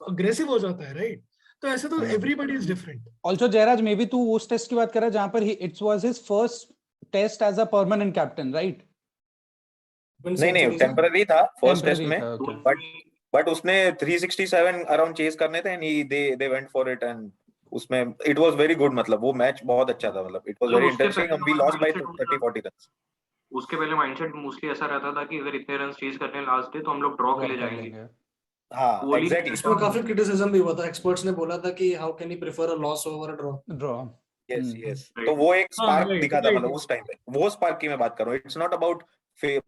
अग्रेसिव हो जाता है, राइट? तो ऐसे तो everybody is different. Also Jayraj, maybe तू उस टेस्ट की बात कर रहा है जहां पर it was his first test as a permanent captain, right? नहीं, टेम्पररी था फर्स्ट टेस्ट में, बट उसने 367 अराउंड चेस करने थे and they went for it, and उसमें इट वाज वेरी गुड। मतलब वो मैच बहुत अच्छा था, मतलब it was very interesting and we lost by 30-40 runs. उसके पहले माइंडसेट मोस्टली ऐसा रहता था कि अगर इतने रन चेज करने लास्ट डे तो हम लोग ड्रॉ के लिए जाएंगे। हाँ एग्जैक्टली, इसमें काफी क्रिटिसिज्म भी हुआ था, एक्सपर्ट्स ने बोला था कि how can you prefer a loss over a draw. Yes तो वो एक स्पार्क दिखा था, मतलब उस टाइम पे वो स्पार्क की मैं बात कर रहा हूँ। इट्स नॉट अबाउट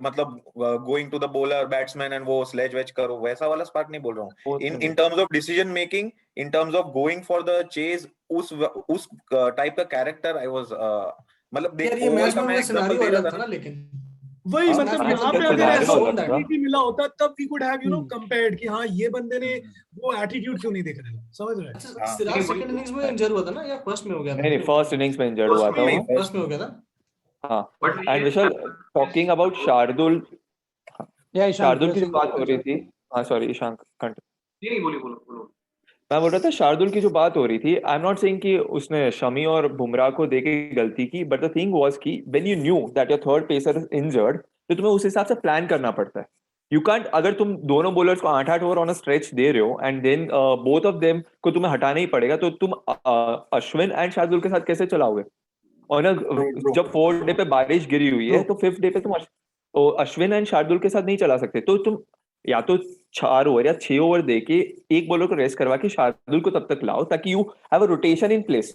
मतलब going to the bowler batsman and वो स्लेज वेज करो, वैसा वाला स्पार्क नहीं बोल रहा हूँ। In terms of decision making, in terms of going for the chase, उस टाइप का कैरेक्टर आई वाज, मतलब देख ये ओवल मैच का में मैं सिनेरियो अलग था ना, लेकिन वही मतलब यहाँ पे अगर ऐसा अलग भी मिला होता तब we could have you know compared कि हाँ ये बंदे ने वो एटीट्यूड क्यों नहीं दिख रहा है, समझ रहे हैं? सिराज सेकंड इनिंग्स में इंजर हुआ था ना, या फर्स्ट में हो गया था? नहीं, फर्स्ट इनिंग्स में इंजर्ड हुआ था वो, फर्स्ट में हो गया था। हाँ। And Vishal, talking about Shardul, Shardul की जो बात हो रही थी, हाँ सॉरी ईशांक कंटिन्यू। नहीं बोलो। मैं बोल रहा था शार्दुल की जो बात हो रही थी, आई एम नॉट सेइंग कि उसने शमी और बुमराह को देके गलती की, बट द थिंग वाज कि when you knew that your third pacer is injured, तो तुम्हें उस हिसाब से प्लान करना पड़ता है। यू कांट, अगर तुम दोनों बॉलर्स को 8-8 ओवर ऑन अ स्ट्रेच दे रहे हो and then both of them को तुम्हें हटाना ही पड़ेगा, तो तुम अश्विन एंड शार्दुल के साथ कैसे चलाओगे? और ना जब 4th डे पे बारिश गिरी हुई है तो 5th डे पे तुम अश्विन एंड शार्दुल के साथ नहीं चला सकते। तो तुम या तो 4 ओवर या 6 ओवर देके एक बॉलर को रेस्ट करवा के शार्दुल को तब तक लाओ ताकि you have a rotation in place.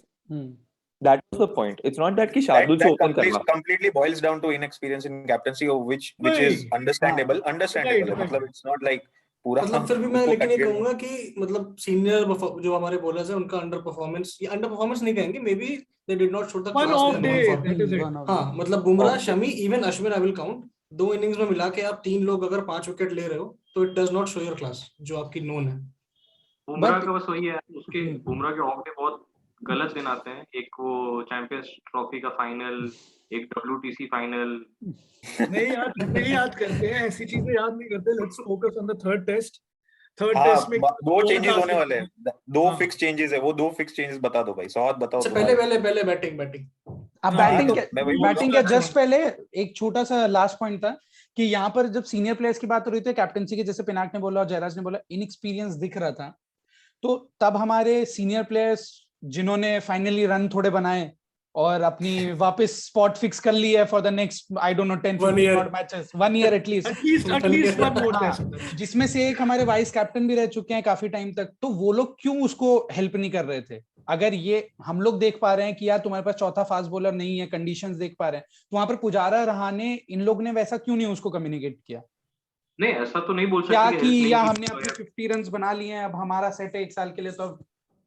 That was the point. It's not that कि शार्दुल से ओपन करना। Completely boils down to inexperience in captaincy, which is understandable. मतलब it's not like पूरा, मतलब फिर भी मैं लेकिन ये कहूंगा कि मतलब सीनियर जो हमारे बॉलर्स हैं उनका अंडर परफॉर्मेंस नहीं कहेंगे, may be they did not show the class. हाँ मतलब Bumrah, Shami, even Ashwin I will count, 2 innings में मिला के आप 3 लोग अगर 5 विकेट ले रहे हो तो it does not show your class जो आपकी नोन है। बुमराह का बस वही है, उसके बुमराह के ऑफ डे बहुत गलत दिन आते हैं। एक वो चैंपियंस ट्रॉफी का फाइनल, एक WTC फाइनल नहीं याद करते हैं, ऐसी चीजें याद नहीं करते। Let's focus on the third test में 2 चेंजेस होने वाले हैं, 2 फिक्स चेंजेस है। वो 2 फिक्स चेंजेस बता दो भाई, सौद बताओ। पहले बैटिंग अब बैटिंग के जस्ट पहले एक छोटा सा लास्ट पॉइंट था कि यहाँ पर जब सीनियर प्लेयर्स की बात हो रही थी कैप्टनसी की, जैसे पिनाक ने बोला और जयराज ने बोला इनएक्सपीरियंस दिख रहा था, तो तब हमारे सीनियर प्लेयर्स जिन्होंने फाइनली रन थोड़े बनाए और अपनी वापस स्पॉट फिक्स कर ली है for the next I don't know 10-15 matches, 1 year at least one more test, जिसमें से एक हमारे वाइस कैप्टन भी रह चुके हैं काफी टाइम तक। तो वो लोग क्यों उसको हेल्प नहीं कर रहे थे? अगर ये हम लोग देख पा रहे हैं कि यार तुम्हारे पास चौथा फास्ट बॉलर नहीं है, कंडीशंस देख पा रहे हैं, तो वहां पर पुजारा, रहाणे, इन लोग ने वैसा क्यों नहीं उसको कम्युनिकेट किया? नहीं ऐसा तो नहीं बोल सकते क्या कि या हमने अपने 50 रन बना लिए हैं, अब हमारा सेट है 1 साल के लिए, तो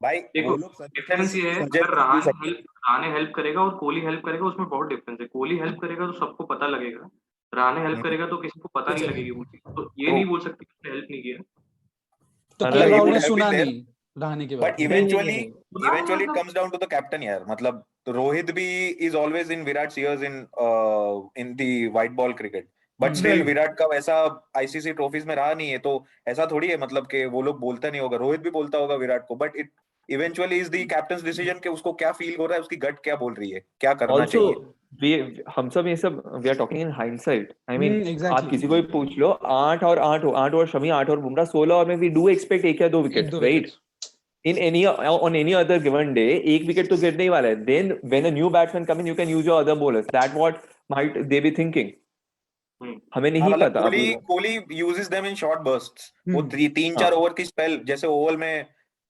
भाई देखो डिफरेंस ये है, अगर रहाणे हेल्प करेगा और कोहली हेल्प करेगा उसमें बहुत डिफरेंस है। कोहली हेल्प करेगा तो सबको पता लगेगा, रहाणे हेल्प करेगा तो किसी को पता नहीं लगेगी वो चीज। तो ये नहीं बोल सकते कि उसने हेल्प नहीं किया, तो केएल राहुल ने सुना नहीं रहाणे की बात। But eventually it comes down to the captain यार। मतलब रोहित भी is always in Virat years in the white ball cricket, but still Virat का वैसा आईसीसी ट्रॉफीज में रहा नहीं है, तो ऐसा थोड़ी है मतलब कि वो लोग बोलता नहीं होगा। रोहित भी बोलता होगा विराट को, but it eventually is the captains decision कि उसको क्या फील हो रहा है, उसकी गट क्या बोल रही है, क्या करना चाहिए। हम सब ये सब we are talking in hindsight. I mean आप किसी को भी पूछ लो, 8 और शमी, 8 और बुमराह 16 और में वी डू एक्सपेक्ट 1 या 2 wicket, right? In on any other given day, 1 wicket तो गिरने ही वाला है। Then when a new batsman come in, you can use your other bowlers. That what might they be thinking? हमें नहीं पता। Kohli uses them in short bursts. वो 3-4 over की spell, जैसे ओवल में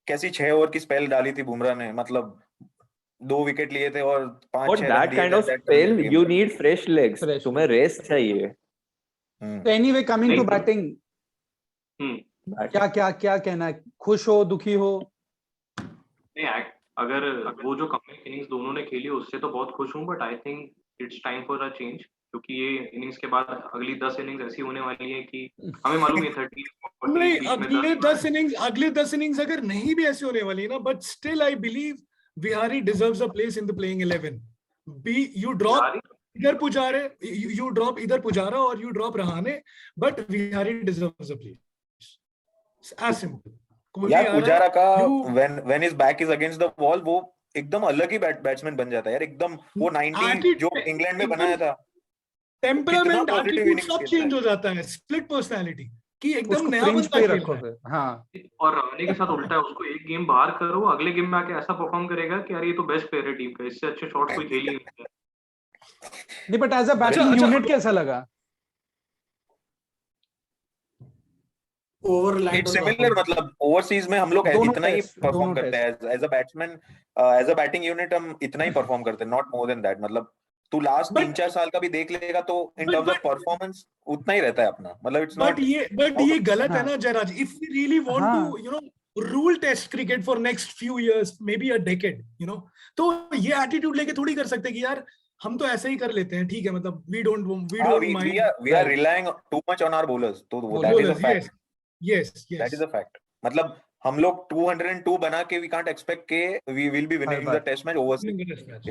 कैसी 6 ओवर की स्पेल डाली थी बुमराह ने, मतलब 2 विकेट लिए थे और 5-6 But रन that दिए kind थे of that spell, kind of game you था। need fresh legs. Fresh तुम्हें रेस्ट चाहिए। तो एनीवे कमिंग टू बैटिंग, क्या क्या क्या कहना है? खुश हो, दुखी हो? नहीं, अगर वो जो कमबैक इनिंग्स दोनों ने खेली उससे तो बहुत खुश हूँ, but I think it's time for a change, क्योंकि ये इनिंग्स के बाद अगली 10 इनिंग्स ऐसी होने वाली है कि हमें मालूम है 30 नहीं, 40 अगले 10 इनिंग्स अगर नहीं भी ऐसी होने वाली ना, but still I believe Vihari deserves a place in the playing 11. You drop इधर पुजारे, यू ड्रॉप इधर पुजारा और you drop Rahane, but Vihari deserves a place, as simple. यार पुजारा का when his back is against the wall वो एकदम अलग ही बैट्समैन बन जाता है यार, एकदम वो 90 जो इंग्लैंड में बनाया था, टेम्परामेंट, एटीट्यूड सब चेंज हो जाता है, स्प्लिट पर्सनालिटी की एकदम नया बंदा खेल रहा है। हाँ, और रहाणे के साथ उल्टा है, उसको एक गेम बाहर करो, अगले गेम में आके ऐसा परफॉर्म करेगा कि यार ये तो बेस्ट प्लेयर है टीम का, इससे अच्छे शॉट कोई खेल ही नहीं है। नहीं, but as a batting unit कैसा लगा? इट्स सिमिलर, मतलब ओवरसीज में हम लोग इतना ही परफॉर्म करते हैं as a batsman, as a batting unit हम इतना ही परफॉर्म करते हैं, नॉट मोर देन दैट। मतलब तू लास्ट 3-4 साल का भी देख लेगा तो इन टर्म्स ऑफ परफॉर्मेंस उतना ही रहता है अपना, मतलब इट्स नॉट। बट ये गलत है ना Jayraj, if we really want to you know rule test cricket for next few years, maybe a decade, you know, तो ये एटीट्यूड लेके थोड़ी कर सकते कि यार हम तो ऐसे ही कर लेते हैं, ठीक है, मतलब we don't mind, we are relying too much on our bowlers, तो that is a fact. Yes. That is a fact. मतलब हम लोग 202 बना के we can't expect के we will be winning the test match overseas.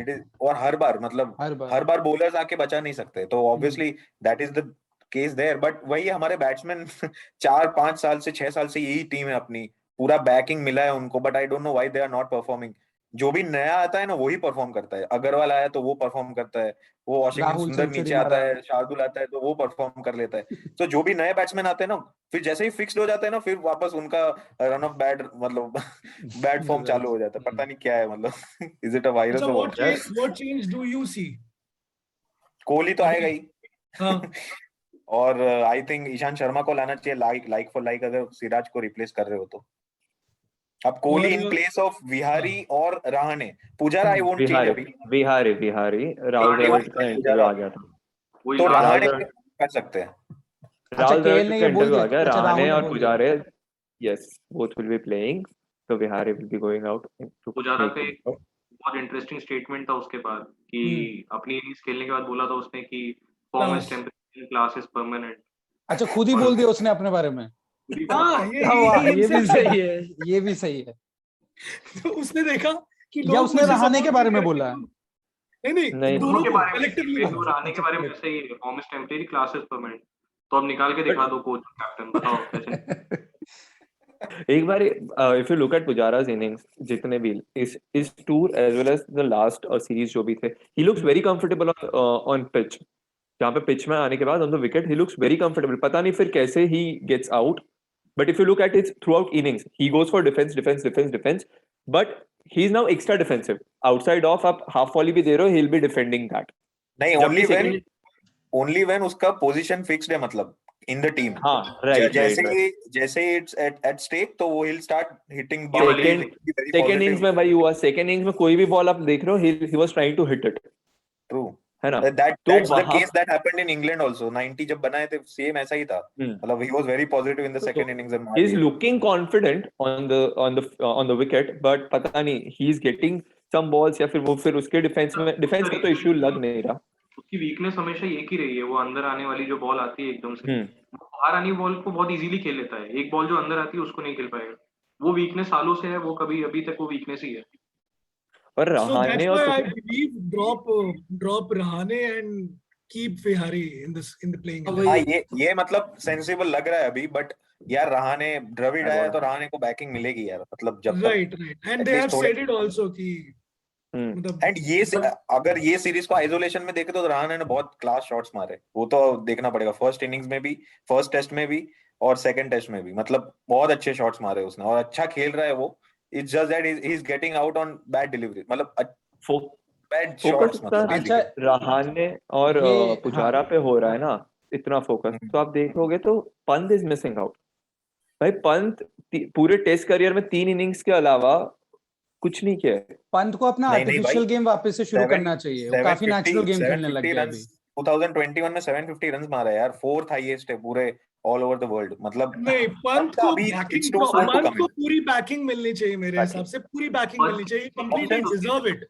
It is, और हर बार मतलब हर बार bowlers आके बचा नहीं सकते, तो obviously that is the case there. But वही हमारे बैट्समैन 4-5 साल से 6 साल से यही टीम है अपनी, पूरा बैकिंग मिला है उनको, but I don't know why they are not performing. जो भी नया आता है ना वही परफॉर्म करता है, अग्रवाल आया तो वो परफॉर्म करता है, वो वॉशिंगटन सुंदर नीचे आता है, शार्दुल आता है तो वो परफॉर्म कर लेता है। तो जो भी नए बैट्समैन आते हैं ना, फिर जैसे ही फिक्स्ड हो जाते हैं ना, फिर वापस उनका रन ऑफ बैड, मतलब बैड फॉर्म चालू हो जाता है, पता नहीं क्या है, मतलब इज इट अ वायरस और what change do you see? Kohli तो आएगा ही और आई थिंक ईशांत शर्मा को लाना चाहिए, लाइक फॉर लाइक, अगर सिराज को रिप्लेस कर रहे हो तो। अब Kohli in place of Vihari और Rahane, Pujara I won't change अभी, विहारी राहुल द्रविड़ का इंटरव्यू आ गया था तो रहाणे कर सकते हैं। राहुल द्रविड़ का इंटरव्यू आ गया, रहाणे और Pujara yes both will be playing, so Vihari will be going out to Pujara पे बहुत इंटरेस्टिंग स्टेटमेंट था उसके बाद कि अपनी इनिंग्स खेलने के बाद बोला था उसने कि form is temporary, class is permanent. अच्छा, खुद ही बोल दिया उसने अपने बारे में। ये भी सही है, ये भी सही है। तो उसने देखा कि या उसने रहाणे के बारे में बोला? नहीं, दोनों के बारे में, रहाणे के बारे में सही है, form is temporary, class is permanent. तो अब निकाल के दिखा दो कोच कैप्टन, बताओ कैसे। एक बार if you look at Pujara's innings, जितने भी इस tour as well as the last series जो भी थे, he looks very comfortable on pitch. जहाँ पे पिच में आने के बाद on the wicket he looks very comfortable. पता नहीं फिर कैसे he gets out, but if you look at his throughout innings, he goes for defense, but he is now extra defensive. Outside of आप half volley भी दे रहे हो, he'll be defending that. नहीं, only when उसका position fixed है, मतलब in the team. हाँ, right, जैसे इट्स एट स्टेक तो वो will start hitting. Second innings में भाई हुआ, सेकंड इनिंग्स में कोई भी बॉल आप देख रहे हो, he was trying to hit it. True है ना, that's the case that happened in England also. 90 जब बनाए थे सेम ऐसा ही था, मतलब he was very positive in the second innings and he is looking confident on the wicket, but पता नहीं he is getting some balls या फिर उसके डिफेंस का तो इशू लग नहीं रहा। उसकी वीकनेस हमेशा एक ही रही है, वो अंदर आने वाली जो बॉल आती है एकदम से, बाहर आने बॉल को बहुत इजीली खेल लेता है, एक बॉल जो अंदर आती है उसको नहीं खेल पाएगा, वो वीकनेस सालों से है, वो कभी अभी तक वो वीकनेस ही है। और रहाणे और I believe drop Rahane and keep Vihari in the playing। हाँ, ये मतलब सेंसिबल लग रहा है अभी, बट यार रहाणे, द्रविड़ आया तो रहाणे को बैकिंग मिलेगी यार, मतलब जब तक right and they have said it also कि एंड ये अगर ये सीरीज को आइसोलेशन में देखे तो रहाणे ने बहुत क्लास शॉट्स मारे, वो तो देखना पड़ेगा, फर्स्ट इनिंग्स में भी, फर्स्ट टेस्ट में भी और सेकंड टेस्ट में भी, मतलब बहुत अच्छे शॉट्स मारे उसने और अच्छा खेल रहा है वो। It's just that he is getting out on bad delivery, मतलब बैड शॉट्स, मतलब अच्छा रहाणे और पुजारा पे हो रहा है ना इतना फोकस, तो आप देखोगे तो पंत इज मिसिंग आउट। भाई पंत पूरे टेस्ट करियर में 3 इनिंग्स के अलावा कुछ नहीं किया है। पंत को अपना नहीं, नहीं आर्टिफिशियल भाई, गेम वापस से शुरू करना चाहिए, वो काफी नेचुरल गेम खेलने लग गया अभी। 2021 में 750 रन्स मारा है यार, 4th हाईएस्ट है पूरे ऑल ओवर द वर्ल्ड। मतलब नहीं, पंत को बैकिंग, पंत को पूरी बैकिंग मिलनी चाहिए मेरे हिसाब से, पूरी बैकिंग मिलनी चाहिए, कंप्लीटली डिजर्व इट।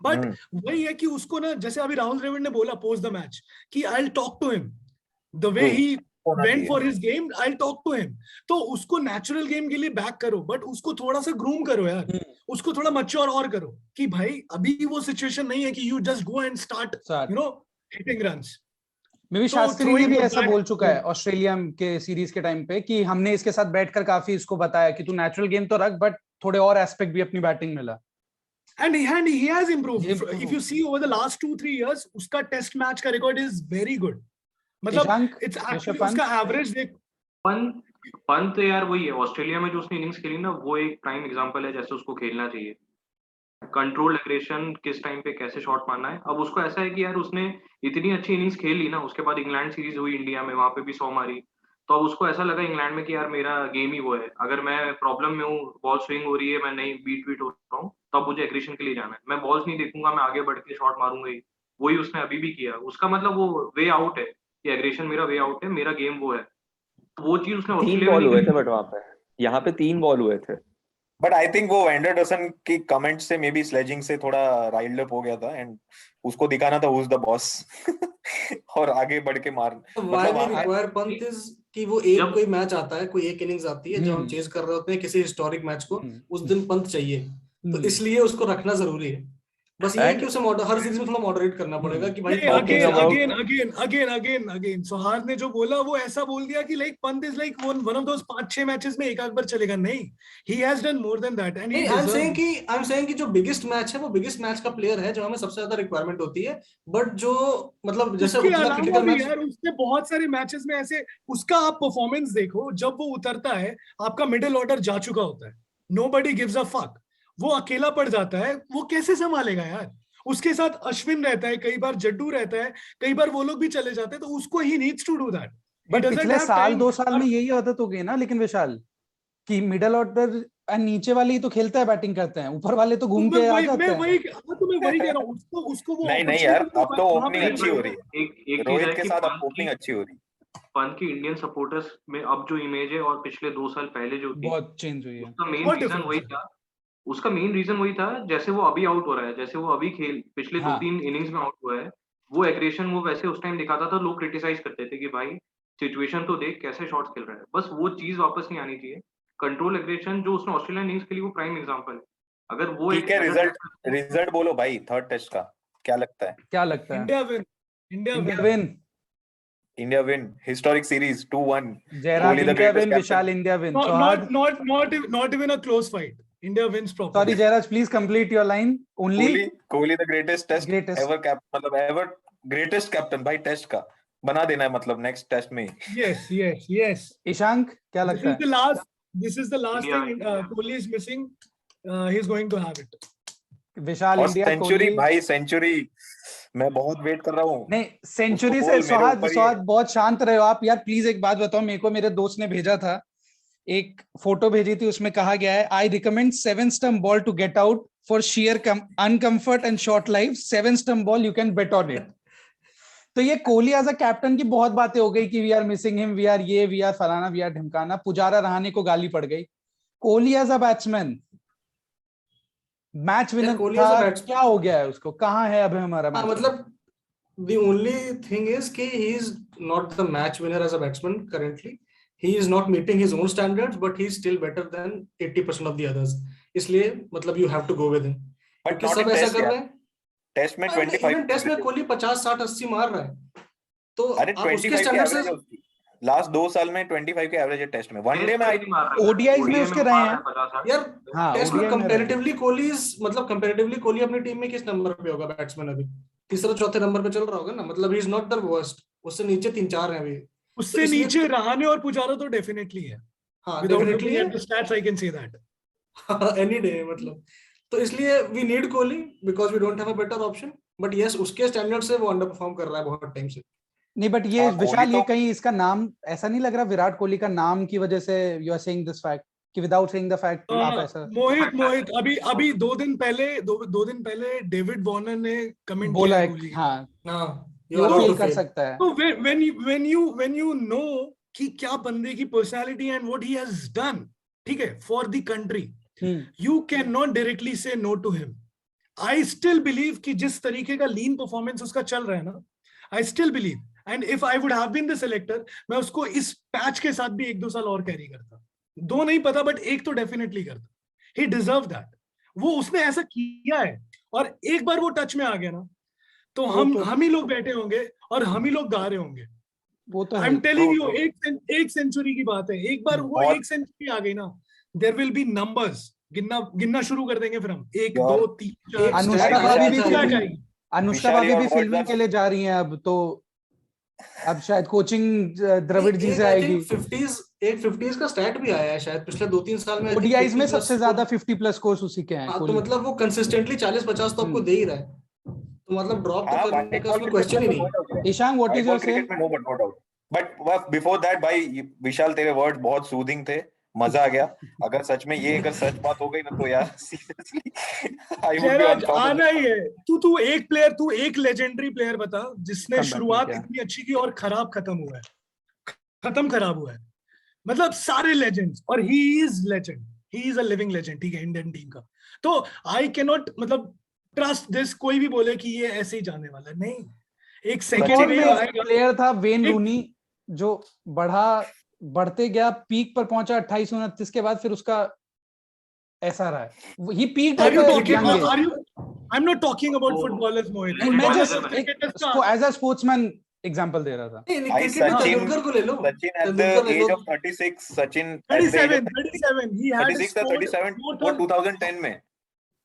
बट वही है कि उसको ना, जैसे अभी राहुल द्रविड़ ने बोला पोस्ट द मैच कि I will talk to him the way he went for his game, I will talk to him. तो उसको नेचुरल गेम के लिए बैक करो, बट उसको थोड़ा सा ग्रूम करो यार, उसको थोड़ा मैच्योर और करो कि भाई अभी वो सिचुएशन नहीं है कि you just go and start you know hitting runs. Maybe Shastri ने भी ऐसा बोल चुका है ऑस्ट्रेलिया के सीरीज के टाइम पे कि हमने इसके साथ बैठकर काफी इसको बताया कि तू नेचुरल गेम तो रख, बट थोड़े और एस्पेक्ट भी अपनी बैटिंग में ला। And he has improved. If you see over the last 2-3 years, उसका टेस्ट मैच का रिकॉर्ड is very good. मतलब it's actually उसका एवरेज देख। पंत यार वही है, ऑस्ट्रेलिया में जो उसने इनिंग्स खेली ना, वो एक प्राइम एग्जांपल है जैसे उसको खेलना चाहिए। कंट्रोल एग्रेशन, किस टाइम पे कैसे शॉट मारना है। अब उसको ऐसा है कि यार उसने इतनी अच्छी इनिंग्स खेल ली ना, उसके बाद इंग्लैंड सीरीज हुई इंडिया में, वहां पे भी 100 मारी, तो अब उसको ऐसा लगा इंग्लैंड में कि यार मेरा गेम ही वो है, अगर मैं प्रॉब्लम में हूँ, बॉल स्विंग हो रही है, मैं नहीं बीट हो रहा हूँ, तब मुझे एग्रेशन के लिए जाना है, मैं बॉल्स नहीं देखूंगा, मैं आगे बढ़ के शॉट मारूंगा ही। वही उसने अभी भी किया। उसका मतलब वो वे आउट है कि एग्रेशन मेरा वे आउट है, मेरा गेम वो है। तो वो चीज उसने 3 बॉल हुए थे बट वहां पे, यहाँ पे 3 बॉल हुए थे। बट आई थिंक वो एंडरसन की कमेंट से मे बी स्लेजिंग से थोड़ा राइल्ड अप हो गया था, एंड उसको दिखाना था हु इज द बॉस और आगे बढ़ के मार। मतलब पंत इज कि वो एक कोई मैच आता है, कोई एक इनिंग्स आती है जब हम चेज कर रहे होते हैं किसी हिस्टोरिक मैच को, उस दिन पंत चाहिए, तो इसलिए उसको रखना जरूरी है। बस ये है कि उसे हर सीरीज में थोड़ा मॉडरेट करना पड़ेगा कि भाई अगेन सौहार्द ने जो बोला वो ऐसा बोल दिया कि like Pant is like one of those 5-6 matches में एक आध बार चलेगा, नहीं, ही has done more than that. And I am saying कि जो बिगेस्ट मैच है वो बिगेस्ट मैच का प्लेयर है जो हमें सबसे ज्यादा रिक्वायरमेंट होती है, बट जो मतलब जैसे उतना क्रिटिकल मैच यार, उसने बहुत सारे मैचेस में ऐसे, उसका आप परफॉर्मेंस देखो, जब वो उतरता है आपका मिडिल ऑर्डर जा चुका होता है, नोबडी गिव्स अ फक, वो अकेला पड़ जाता है, वो कैसे संभालेगा यार। उसके साथ अश्विन रहता है, कई बार जड्डू रहता है, कई बार वो लोग भी चले जाते हैं, तो उसको he needs to do that. But पिछले साल 2 साल में यही आदत हो गई ना, लेकिन विशाल कि मिडिल ऑर्डर नीचे वाले ही तो खेलता है, बैटिंग करते हैं, ऊपर वाले तो घूम के आ जाते हैं। मैं वही कह रहा हूं, उसको वो नहीं यार, अब तो ओपनिंग अच्छी हो रही है, रोहित के साथ अब ओपनिंग अच्छी हो रही है। पंत की इंडियन सपोर्टर्स में अब जो इमेज है और पिछले 2 साल पहले जो थी, बहुत चेंज हुई है। उसका मेन रीजन वही था, उसका मेन रीजन वही था, जैसे वो अभी आउट हो रहा है, जैसे वो अभी पिछले 2-3 इनिंग्स में आउट हुआ है, वो एग्रेशन वो वैसे उस टाइम दिखाता था, लोग क्रिटिसाइज करते थे कि भाई सिचुएशन तो देख कैसे शॉट्स खेल रहा है। बस वो चीज वापस नहीं आनी चाहिए। कंट्रोल एग्रेशन जो उसने ऑस्ट्रेलियन इनिंग्स के लिए, वो प्राइम एग्जांपल है। अगर वो ठीक है, रिजल्ट बोलो भाई, थर्ड टेस्ट का क्या लगता है? India win historic series 2-1। Jayraj India win, Vishal India win, not even a close fight. India wins properly. Sorry Jairaj, please complete your line. Only Kohli the greatest test ever मतलब ever greatest captain भाई, test का बना देना है मतलब next test में। Yes. Ishank क्या लगता है? This is the last thing Kohli is missing. He's going to have it. Vishal India century भाई, सेंचुरी मैं बहुत वेट कर रहा हूँ। नहीं, सेंचुरी से स्वाद बहुत शांत रहे हो आप यार, प्लीज एक बात बताओ मेरे को, मेरे दोस्त ने भेजा था, एक फोटो भेजी थी, उसमें कहा गया है I recommend 7 stump ball to get out for share uncomfort and short life, 7 stump ball you can bet on it. तो ये कोहली एज अ कैप्टन की बहुत बातें हो गई कि we are missing him, we are फलाना, वी आर ढिमकाना, पुजारा रहाणे को गाली पड़ गई। Kohli as a batsman match winner था, क्या हो गया है उसको, कहाँ है अब हमारा मैच? मतलब the only thing is कि he is not the match winner as a batsman currently. He is not meeting his own standards, but he is still better than 80% of the others. इसलिए मतलब you have to go with him. But सब ऐसा कर रहे हैं। Test में 25, test में कोहली 50, 60, 80 मार रहा है, तो आप उसके स्टैंडर्ड से लास्ट 2 साल में 25 के एवरेज है टेस्ट में। वनडे में ओडीआईज में उसके रहे हैं यार। टेस्ट में कंपैरेटिवली कोहली मतलब कंपैरेटिवली कोहली अपनी टीम में किस नंबर पे होगा बैट्समैन? अभी तीसरा चौथे नंबर पे चल रहा होगा ना, मतलब he is not the worst, उससे नीचे 3-4 हैं अभी, उससे नीचे रहाणे और पुजारा तो डेफिनेटली है। हाँ डेफिनेटली है, stats I can say that any day मतलब। तो इसलिए we need Kohli because we don't have a better option, but yes उसके स्टैंडर्ड से वो अंडर परफॉर्म कर रहा है बहुत टाइम से। नहीं बट ये विशाल, ये कहीं इसका नाम ऐसा नहीं लग रहा विराट कोहली का नाम की वजह से you are saying this fact? कि विदाउट सेइंग द फैक्ट आप ऐसा? मोहित अभी 2 दिन पहले डेविड वार्नर ने कमेंट बोला है, किया। हाँ वो फील कर सकता है। तो when you know कि क्या बंदे की personality and what he has done, ठीक है, for the country, you can not directly say no to him. I still believe कि जिस तरीके का लीन परफॉर्मेंस उसका चल रहा है ना, I still believe, and if I would have been the selector, मैं उसको इस पैच के साथ भी 1-2 साल और कैरी करता। 2 नहीं पता, बट 1 तो डेफिनेटली करता। He deserve that. वो उसने ऐसा किया है, और एक बार वो टच में आ गया ना, तो हम ही लोग बैठे होंगे और हम ही लोग गा रहे होंगे। वो तो आई एम टेलिंग यू, एक सेंचुरी की बात है। एक बार वो 1 सेंचुरी आ गई ना, देयर विल बी नंबर्स, गिनना शुरू कर देंगे फिर हम 1 2 3 4। अनुष्का भाभी भी फिल्मिंग के लिए जा रही हैं अब, तो अब शायद कोचिंग द्रविड़ जी से आएगी। 50s का स्टैट भी आया है शायद पिछले 2-3 साल में। ओडीआईज में सबसे ज्यादा 50+ स्कोर्स उसी के हैं। तो मतलब वो कंसिस्टेंटली 40-50 तो आपको दे ही रहा है, तो मतलब ड्रॉप तो करने का कोई क्वेश्चन ही नहीं। ईशान, व्हाट इज योर से? बट बिफोर दैट भाई विशाल, तेरे वर्ड्स बहुत सूदिंग थे, मजा आ गया। अगर सच में ये अगर सच बात हो गई ना, तो यार seriously I would be on top. आना ही है। तू एक लेजेंडरी प्लेयर बता जिसने शुरुआत इतनी अच्छी की और खत्म हुआ है। मतलब सारे लेजेंड्स, और he is a living legend, ठीक है, इंडियन टीम का। तो आई कैन नॉट मतलब ट्रस्ट दिस, कोई भी बोले कि ये ऐसे ही जाने वाला है, नहीं। एक सेकंड में प्लेयर था वेन रूनी, जो बढ़ते गया, पीक पर पहुंचा 28-29 के बाद, फिर उसका ऐसा रहा है। He peak I am not talking about footballers Mohit, मैं जस्ट उसको एज अ स्पोर्ट्समैन एग्जांपल दे रहा था। तेंदुलकर को ले लो। Sachin at the age of 36, Sachin 37 he had 37 वो 2010 में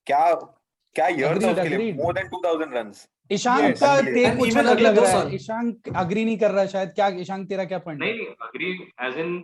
क्या ईयर था उसके लिए, more than 2000 runs। ईशांक का टेक कुछ अलग लग रहा है। ईशांक अग्री नहीं कर रहा है शायद। क्या ईशांक, तेरा क्या पॉइंट है? नहीं अग्री एज इन,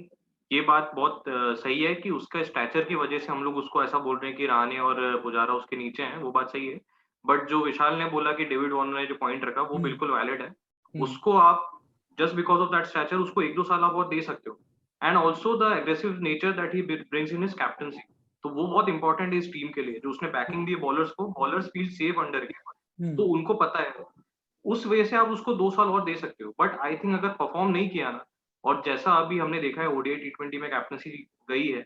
ये बात बहुत सही है कि उसका स्टैचर की वजह से हम लोग उसको ऐसा बोल रहे हैं कि रहाणे और पुजारा उसके नीचे हैं, वो बात सही है। बट जो विशाल ने बोला कि डेविड वार्नर ने जो पॉइंट रखा, वो बिल्कुल वैलिड है। उसको आप just because of that stature उसको 1-2 साल आप और दे सकते हो। And also the aggressive nature that he brings in his captaincy, तो वो बहुत इंपॉर्टेंट है इस टीम के लिए। जो उसने बैकिंग दी बॉलर्स को, bowlers feel safe under him, तो उनको पता है, उस वजह से आप उसको 2 साल और दे सकते हो। बट आई थिंक अगर परफॉर्म नहीं किया ना, और जैसा अभी हमने देखा है ओडीआई T20 में कैप्टनसी गई है,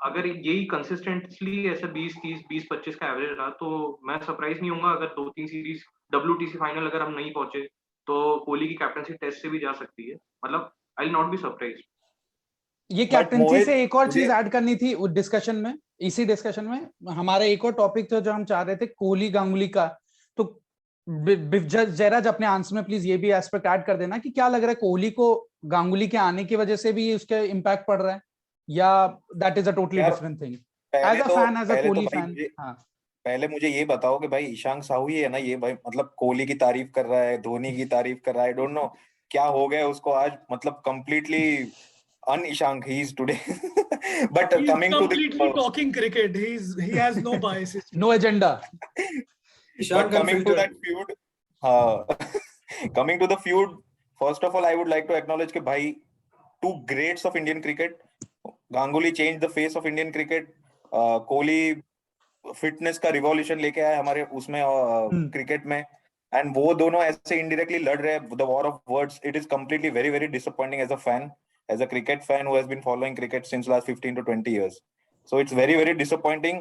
अगर यही कंसिस्टेंटली ऐसा 20-25 का एवरेज रहा, तो मैं सरप्राइज नहीं होऊंगा अगर 2-3 सीरीज WTC फाइनल अगर हम नहीं पहुंचे, तो कोहली की कैप्टनसी टेस्ट से भी जा सकती है। मतलब I will not be surprise. ये कैप्टनसी से एक और चीज ऐड करनी थी उस डिस्कशन में। इसी डिस्कशन में हमारा एक और टॉपिक था जो हम चाह रहे थे, कोहली गांगुली का। तो जयराज अपने आंसर में प्लीज ये भी एस्पेक्ट ऐड कर देना कि क्या लग रहा है, कोहली को गांगुली के आने की वजह से भी उसके इम्पैक्ट पड़ रहा है, या that is a totally different thing as a fan, as a Kohli fan? पहले मुझे ये बताओ कि भाई ईशांक साहू ही है ना ये भाई, मतलब कोहली की तारीफ कर रहा है, धोनी की तारीफ कर रहा है, आई डोंट नो क्या हो गया उसको आज, मतलब completely un-Ishank he is today। But he's coming completely to the talking cricket, he has no biases, no agenda। But coming to that feud, coming to the feud, first of all I would like to acknowledge कि भाई two greats of Indian cricket, Ganguly changed the face of Indian cricket, Kohli fitness का revolution लेके आया हमारे उसमें cricket में, and वो दोनों ऐसे इनडायरेक्टली लड़ रहे हैं, the war of words. It is completely very very disappointing as a fan, as a cricket fan who has been following cricket since last 15 to 20 years. So it's very very disappointing.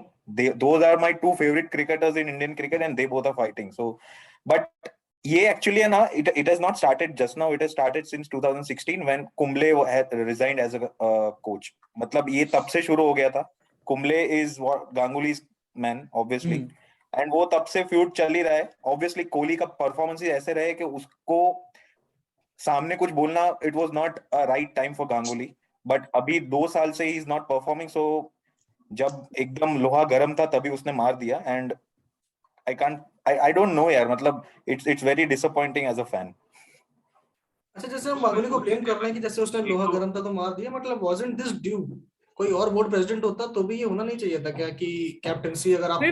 Those are my two favorite cricketers in Indian cricket and they both are fighting. So but ये actually ना it has not started just now, it has started since 2016 when Kumble had resigned as a coach. मतलब ये तब से शुरू हो गया था। Kumble is Ganguly's man obviously, and वो तब से feud चल ही रहा है। Obviously कोहली का परफॉर्मेंस ऐसे रहे कि उसको सामने कुछ बोलना, it was not a right time for Ganguly, but अभी 2 साल से ही इज नॉट परफॉर्मिंग। सो जब एकदम लोहा गर्म था तभी उसने मार दिया, एंड आई डोंट नो यार, मतलब it's very disappointing as a fan. अच्छा, जैसे हम गांगुली को ब्लेम कर रहे हैं कि जैसे उसने लोहा गर्म था तो मार दिया, मतलब वाजंट दिस ड्यू? कोई और बोर्ड प्रेसिडेंट होता तो भी ये होना नहीं चाहिए था क्या कि कैप्टेंसी अगर आप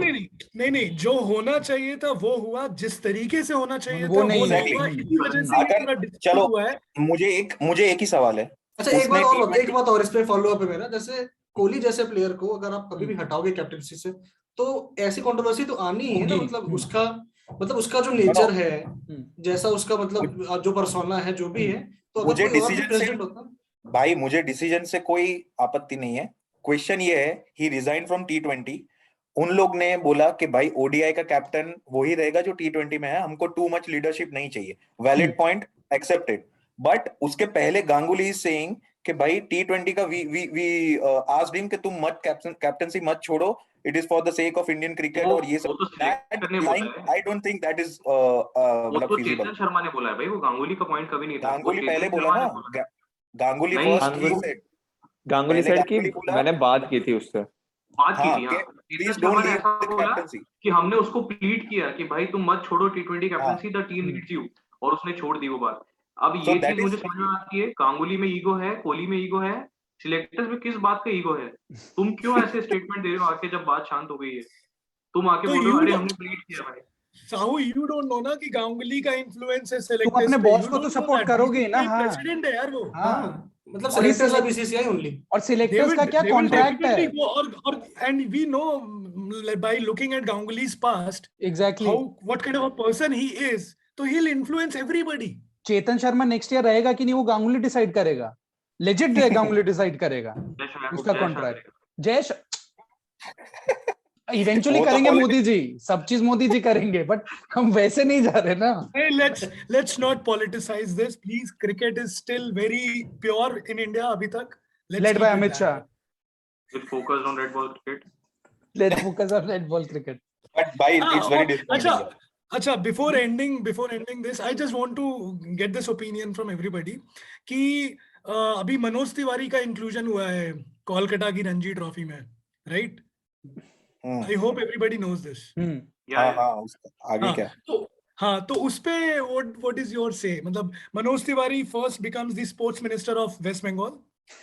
नहीं जो होना चाहिए था वो हुआ, जिस तरीके से होना चाहिए वो था नहीं हुआ, इसी वजह से ये पूरा चलो हुआ है। मुझे एक ही सवाल है। अच्छा, एक बात और इस पे फॉलो अप है मेरा, जैसे कोहली जैसे प्लेयर को अगर आप कभी भी हटाओगे कैप्टनसी से तो ऐसी कंट्रोवर्सी तो आनी ही है ना, मतलब उसका जो नेचर है, जैसा उसका मतलब जो पर्सोना है, जो भी है, तो अगर कोई और भी प्रेसिडेंट होता, भाई मुझे डिसीजन से कोई आपत्ति नहीं है। क्वेश्चन ये है, ही रिजाइन फ्रॉम T20, उन लोग ने बोला कि भाई ओडीआई का कैप्टन वही रहेगा जो T20 में है, हमको टू मच लीडरशिप नहीं चाहिए। Valid point, accepted. बट उसके पहले गांगुली इज सेइंग कि भाई T20 का वी आस्क्ड हिम कि तुम मत कैप्टनसी मत छोड़ो, it is for the sake of Indian cricket. और ये सब आई डोंट थिंक दैट इज मतलब फिजिबल। चेतन शर्मा ने बोला है भाई, वो गांगुली का पॉइंट कभी नहीं था। गांगुली पहले बोला ना, गांगुली फर्स्ट, गांगुली सेड कि मैंने बात की थी उससे, कि हमने उसको प्लीड किया कि भाई तुम मत छोड़ो T20 captaincy, the team needs you, और उसने छोड़ दी वो बात। अब ये चीज मुझे समझ में आती है, गांगुली में ईगो है, कोहली में ईगो है, सिलेक्टर्स में किस बात का ईगो है? तुम क्यों ऐसे स्टेटमेंट दे रहे हो आके जब बात शांत हो गई है? तुम आके बोल रहे हो अरे हमने प्लीड किया भाई। साहू, यू डोंट नो ना कि गांगुली का इन्फ्लुएंस है सिलेक्टर्स पे। तुम अपने बॉस को तो सपोर्ट करोगे ना। प्रेसिडेंट है यार वो। मतलब सिलेक्टर्स आर बीसीसीआई ओनली, और सिलेक्टर्स का क्या कॉन्ट्रैक्ट है? और and we know by looking at Ganguly's past exactly how what kind of a person he is, तो he will influence everybody. Chetan Sharma next year रहेगा कि नहीं वो गांगुली डिसाइड करेगा, लेजिट गांगुली डिसाइड करेगा उसका कॉन्ट्रैक्ट। जयश इवेंचुअली करेंगे, मोदी जी सब चीज मोदी जी करेंगे, बट हम वैसे नहीं जा रहे ना। Let's not politicize this, please. Cricket is still very pure in India अभी तक. Led by Amit Shah. Let's focus on red ball cricket. Let's focus on red ball cricket. But by it's very different. अच्छा, before ending this, I just want to get this opinion from everybody कि अभी मनोज तिवारी का inclusion हुआ है कोलकाता की Ranji trophy में, right? I hope everybody knows this. आगे क्या? तो उसपे what is your say? मतलब Manoj Tiwari first becomes the sports minister of West Bengal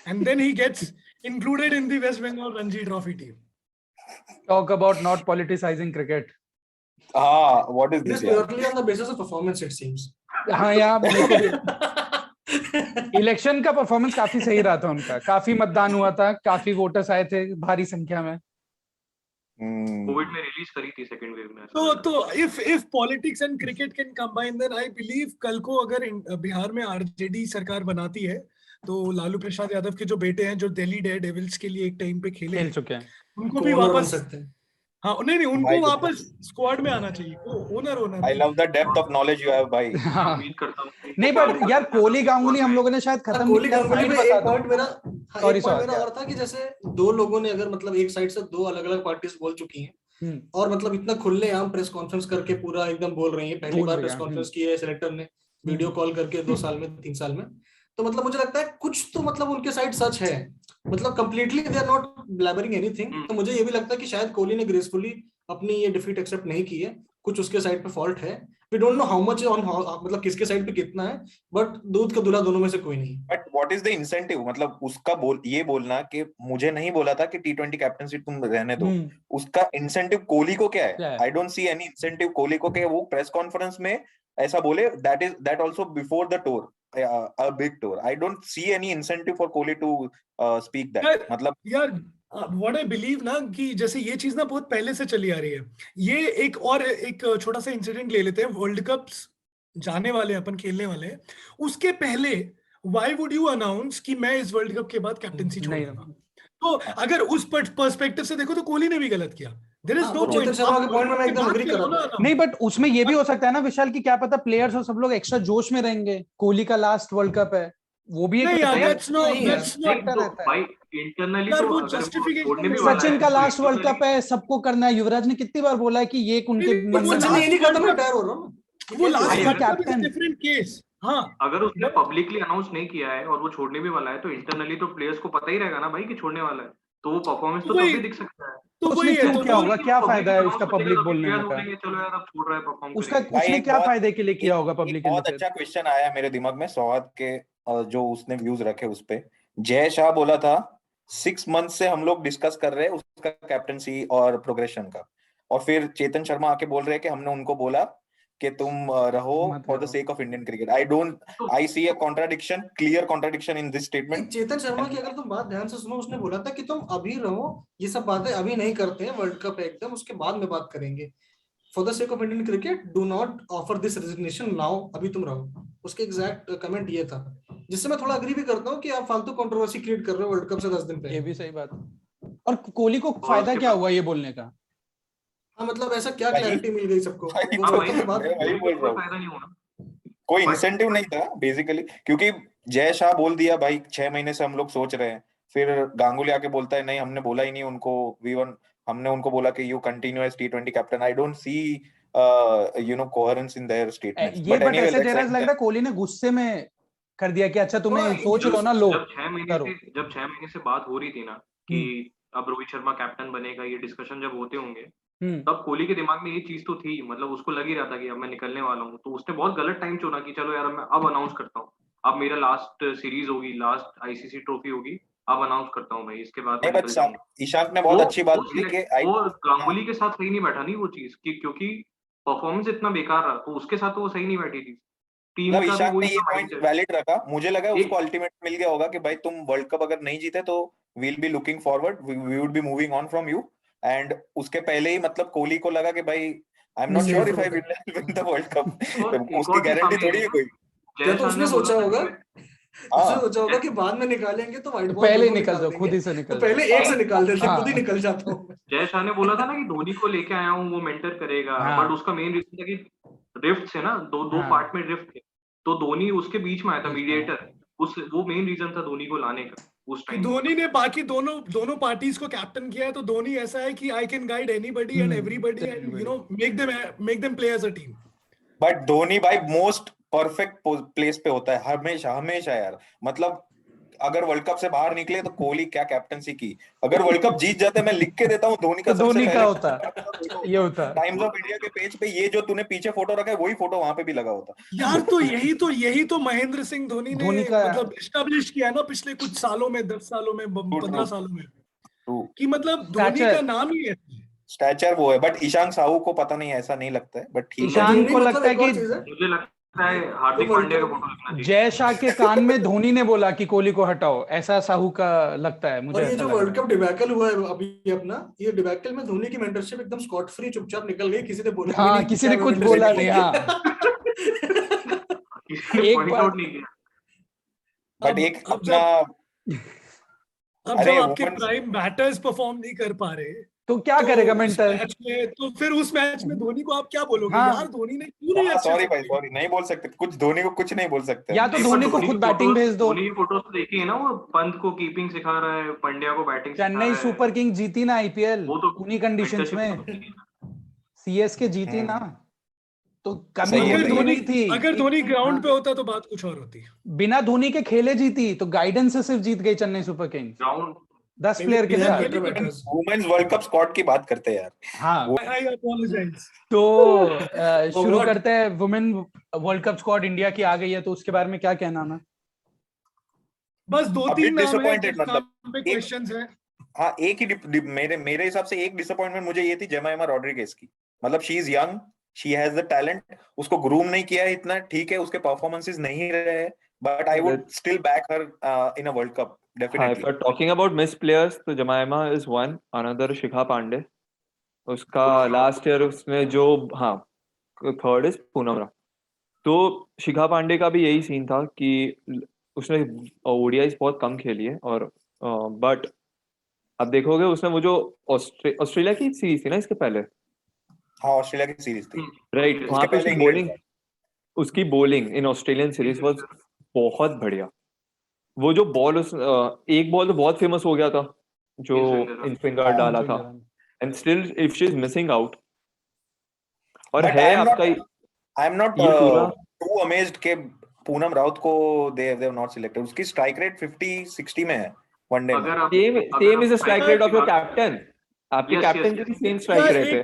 and then he gets included in the West Bengal Ranji Trophy team. Talk about not politicizing cricket. What is this? Purely on the basis of performance, it seems. हाँ यार, election का performance काफी सही रहा था उनका, काफी मतदान हुआ था, काफी वोटर्स आए थे भारी संख्या में। कोविड में रिलीज करी थी सेकंड वेव में। तो if politics and cricket can combine, then I believe कल को अगर बिहार में आरजेडी सरकार बनाती है तो लालू प्रसाद यादव के जो बेटे हैं, जो दिल्ली डेयर डेविल्स के लिए एक टाइम पे खेल चुके हैं, उनको भी वापस सकते हैं। नहीं, उनको वापस स्क्वाड में आना चाहिए, owner. I love the depth of knowledge you have, भाई। उम्मीद करता हूँ। नहीं, बट यार कोहली गांगुली हम लोगों ने शायद खत्म कोहली गांगुली में एक पॉइंट मेरा और था कि जैसे दो लोगों ने अगर मतलब एक साइड से दो अलग अलग पार्टीज बोल चुकी हैं और मतलब इतना खुलेआम प्रेस कॉन्फ्रेंस करके पूरा एकदम बोल रही है, पहली बार प्रेस कॉन्फ्रेंस की है सिलेक्टर ने वीडियो कॉल करके 2 साल में 3 साल में, तो मतलब मुझे लगता है कुछ तो मतलब उनके साइड सच है, मतलब completely they are not blabbering anything. तो मुझे ये भी लगता है कि शायद कोहली ने ग्रेसफुली अपनी ये डिफीट एक्सेप्ट नहीं की है, कुछ उसके साइड पे फॉल्ट है। We don't know how much on, मतलब किसके साइड पे कितना है, बट दूध का दूल्हा दोनों में से कोई नहीं। But what is the incentive? मतलब उसका ये बोलना कि मुझे नहीं बोला था कि T20 कैप्टनसी तुम रहने दो, उसका इंसेंटिव कोहली को क्या है? I don't see any incentive Kohli को कि वो प्रेस कॉन्फ्रेंस में ऐसा बोले। That also before the tour, a big tour. I don't see any incentive for Kohli to speak that. मतलब यार what I believe ना कि जैसे ये चीज ना बहुत पहले से चली आ रही है। ये एक छोटा सा इंसिडेंट ले लेते हैं, वर्ल्ड कप्स जाने वाले अपन खेलने वाले हैं, उसके पहले why would you announce कि मैं इस वर्ल्ड कप के बाद कैप्टनसी छोड़ूंगा? तो अगर उस पर्सपेक्टिव से देखो तो कोहली ने भी गलत किया। There is no point. नहीं, बट उसमें ये भी हो सकता है ना विशाल की क्या पता प्लेयर्स और सब लोग एक्स्ट्रा जोश में रहेंगे, कोहली का लास्ट वर्ल्ड कप है, वो भी एक सचिन का लास्ट वर्ल्ड कप है, सबको करना है। युवराज ने कितनी बार बोला है कि ये उनके डिफरेंट केस। हाँ, अगर उसने पब्लिकली अनाउंस नहीं किया है और वो छोड़ने भी वाला है तो इंटरनली तो प्लेयर्स को पता ही रहेगा ना भाई कि छोड़ने वाला है, तो वो परफॉर्मेंस तो तभी दिख सकता है। तो उसमें क्यों क्या होगा, क्या फायदा है उसका पब्लिक बोलने का? चलो यार अब छोड़ रहा है परफॉर्म, उसका उसने क्या फायदे के लिए किया होगा पब्लिक? बहुत अच्छा क्वेश्चन आया मेरे दिमाग में सौहार्द के, जो उसने व्यूज रखे उस पे। जय शाह बोला था 6 मंथ से हम लोग डिस्कस कर रहे हैं उसका कैप्टनसी और प्रोग्रेशन का, और फिर चेतन शर्मा आके बोल रहे हैं कि हमने उनको बोला कि तुम रहो for the sake of Indian cricket. I see a contradiction, clear contradiction in this statement. Chetan Sharma की अगर तुम बात ध्यान से सुनो, उसने बोला था कि तुम अभी रहो, ये सब बातें अभी नहीं करते हैं, वर्ल्ड कप एकदम उसके बाद में बात करेंगे. For the sake of Indian cricket do not offer this resignation now, अभी तुम रहो. उसके एग्जैक्ट कमेंट ये था, जिससे मैं थोड़ा अग्री भी करता हूँ कि आप फालतू कंट्रोवर्सी क्रिएट कर रहे हो वर्ल्ड कप से 10 दिन पहले. ये भी सही बात. और कोहली को फायदा क्या हुआ ये बोलने का? हाँ मतलब ऐसा क्या क्लैरिटी मिल गई सबको? कोई इंसेंटिव नहीं था बेसिकली, क्योंकि जय शाह बोल दिया भाई 6 महीने से हम लोग सोच रहे हैं, फिर गांगुली आके बोलता है नहीं हमने बोला ही नहीं उनको, हमने उनको बोला कि you continue as T20 captain. I don't see coherence in their statements. But anyway ऐसे जरा लग रहा है कोहली ने गुस्से में कर दिया कि अच्छा तुम्हें सोच लो ना, लो. जब 6 महीने से बात हो रही थी ना कि अब रोहित शर्मा कैप्टन बनेगा, ये डिस्कशन जब होते होंगे, तब कोहली के दिमाग में ये चीज तो थी, मतलब उसको लग ही रहा था कि अब मैं निकलने वाला हूँ. तो उसने बहुत गलत टाइम चुना कि चलो यार मैं अब अनाउंस करता हूँ, अब मेरा लास्ट सीरीज होगी, लास्ट ICC ट्रॉफी होगी, अब अनाउंस करता हूँ भाई, इसके बाद ईशांत ने बहुत अच्छी बात की कि वो गांगुली के साथ सही नहीं बैठा नहीं वो चीज, क्योंकि परफॉर्मेंस इतना बेकार रहा, तो उसके साथ तो वो सही नहीं बैठी थी. टीम का ईशांत ने ये पॉइंट वैलिड रखा. मुझे लगा उसको अल्टीमेट मिल गया होगा कि भाई तुम वर्ल्ड कप अगर नहीं जीते तो we'll be looking forward, we would be moving on from you. And उसके पहले ही मतलब कोहली को लगा कि भाई I'm not sure if I will win the World Cup. उसकी गारंटी थोड़ी है कोई. क्या तो उसने सोचा होगा, उसने सोचा होगा कि बाद में निकालेंगे तो वाइट बॉल पहले निकल जाओ, खुद ही से निकल, तो पहले एक से निकाल देते, खुद ही निकल जाता हूँ. जय शाह ने बोला था ना कि धोनी को लेके आया हूँ, वो मेंटर करेगा, बट उसका मेन रीजन था कि रिफ्ट है ना, दो पार्ट में रिफ्ट थे, तो धोनी उसके बीच में आया था मीडिएटर. वो मेन रीजन था धोनी को लाने का उस टाइम. धोनी ने बाकी दोनों पार्टीज को कैप्टन किया है, तो धोनी ऐसा है कि I can guide anybody and everybody and you know make them play as a team. But Dhoni भाई मोस्ट परफेक्ट प्लेस पे होता है हमेशा यार. मतलब अगर वर्ल्ड कप से बाहर निकले तो कोहली क्या कैप्टनसी की, अगर वर्ल्ड कप जीत जाते मैं लिख के देता हूँ धोनी का धोनी का होता ये होता टाइम्स ऑफ इंडिया के पेज पे, ये जो तूने पीछे फोटो रखा है वही फोटो वहां पे भी लगा होता यार. तो यही तो महेंद्र सिंह धोनी ने मतलब एस्टैब्लिश किया ना पिछले कुछ सालों में, 10 सालों में, 15 सालों में, कि मतलब धोनी का नाम ही है, स्टैचर वो है. बट ईशान साहू को पता नहीं, ऐसा नहीं लगता है. बट ईशान को लगता है कि मुझे लगता है हार्दिक पांड्या का फोटो लगना चाहिए. जय शाह के कान में धोनी ने बोला कि कोहली को हटाओ, ऐसा साहू का लगता है मुझे. और ये जो वर्ल्ड कप डिबैकल हुआ है अभी अपना, ये डिबैकल में धोनी की मेंटरशिप एकदम स्कॉट फ्री चुपचाप निकल गई, किसी ने बोला हाँ, किसी ने कुछ बोला नहीं. हाँ एक बार नहीं किया. बट एक अपना अब जब आपके प्राइम बैटर्स परफॉर्म नहीं कर पा रहे तो क्या करेगा मेंटर? तो फिर उस मैच में धोनी को आप क्या बोलोगे? यार धोनी ने क्यों नहीं, सॉरी नहीं बोल सकते कुछ, धोनी को कुछ नहीं बोल सकते. या तो धोनी को खुद बैटिंग भेज दो. धोनी की फोटोज तो देखी है ना, वो पंत को कीपिंग सिखा रहा है, पंड्या को बैटिंग. चेन्नई सुपर किंग जीती ना IPL उन्हीं कंडीशंस में, CSK जीती ना, तो कमी धोनी थी. अगर धोनी ग्राउंड पे होता तो बात कुछ और होती. बिना धोनी के खेले जीती, तो गाइडेंस से सिर्फ जीत गई Chennai super Kings. Ground 10 player के साथ. वुमेन्स वर्ल्ड कप स्क्वाड की बात करते हैं यार. हाँ, तो शुरू करते हैं. Women world cup squad India की आ गई है, तो उसके बारे में क्या कहना ना? बस 2-3 डिसअपॉइंटेड मतलब क्वेश्चंस हैं. हाँ, एक ही मेरे हिसाब से एक डिसअपॉइंटमेंट मुझे ये थी जेमाइमा रॉड्रिगेज की. मतलब she is young, she has the talent, उसको ग्रूम नहीं किया है इतना, ठीक है उसके परफॉर्मेंसेस नहीं रहे, but I would still back her in a world cup definitely. If talking about missed players, तो जमाइमा is one, another Shikha Pandey. उसका लास्ट ईयर उसने जो थर्ड इज पूनम राव. तो शिखा पांडे का भी यही सीन था कि उसने ODIs बहुत कम खेली है, और बट अब देखोगे उसने वो जो ऑस्ट्रेलिया की सीरीज थी ना इसके पहले, ऑस्ट्रेलिया की सीरीज थी राइट, वहां पे उसकी bowling in Australian series was बहुत बढ़िया. वो जो बॉल एक बॉल तो बहुत फेमस हो गया था जो इन फिंगर डाला था, and still if she is missing out. और है आपका, I am not too amazed के पूनम राउत को दे हैव नॉट सिलेक्टेड. उसकी स्ट्राइक रेट 50-60 में है वनडे में. Same is the strike rate of your captain. आपके कैप्टन की सेम स्ट्राइक रेट है.